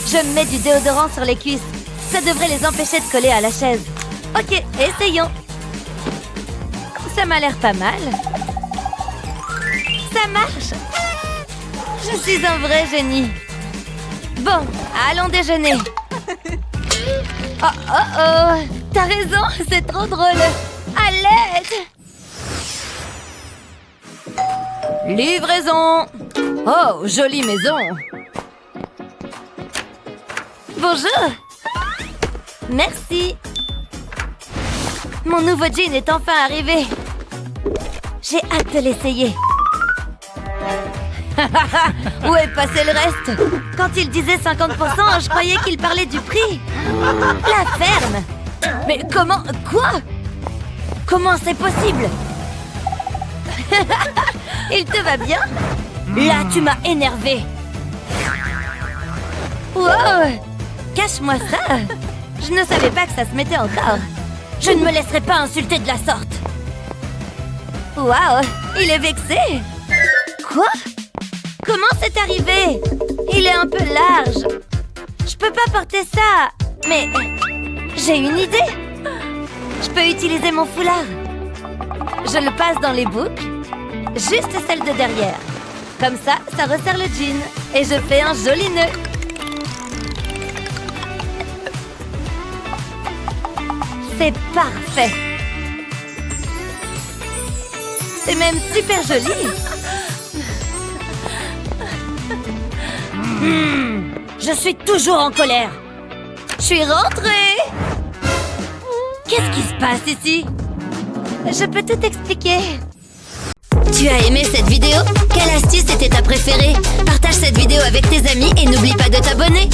Je mets du déodorant sur les cuisses. Ça devrait les empêcher de coller à la chaise. Ok, essayons. Ça m'a l'air pas mal. Ça marche. Je suis un vrai génie. Bon, allons déjeuner. Oh. T'as raison, c'est trop drôle. À l'aide. Livraison. Oh, jolie maison. Bonjour. Merci. Mon nouveau jean est enfin arrivé. J'ai hâte de l'essayer. Où est passé le reste? Quand il disait 50%, je croyais qu'il parlait du prix. La ferme. Mais comment? Quoi? Comment c'est possible? Il te va bien? Là, tu m'as énervé. Wow! Cache-moi ça. Je ne savais pas que ça se mettait encore. Je ne me laisserai pas insulter de la sorte. Waouh! Il est vexé. Quoi? Comment c'est arrivé? Il est un peu large. Je peux pas porter ça. Mais j'ai une idée. Je peux utiliser mon foulard. Je le passe dans les boucles. Juste celle de derrière. Comme ça, ça resserre le jean. Et je fais un joli nœud. C'est parfait. C'est même super joli. Je suis toujours en colère. Je suis rentrée. Qu'est-ce qui se passe ici? Je peux tout expliquer. Tu as aimé cette vidéo? Quelle astuce était ta préférée? Partage cette vidéo avec tes amis et n'oublie pas de t'abonner.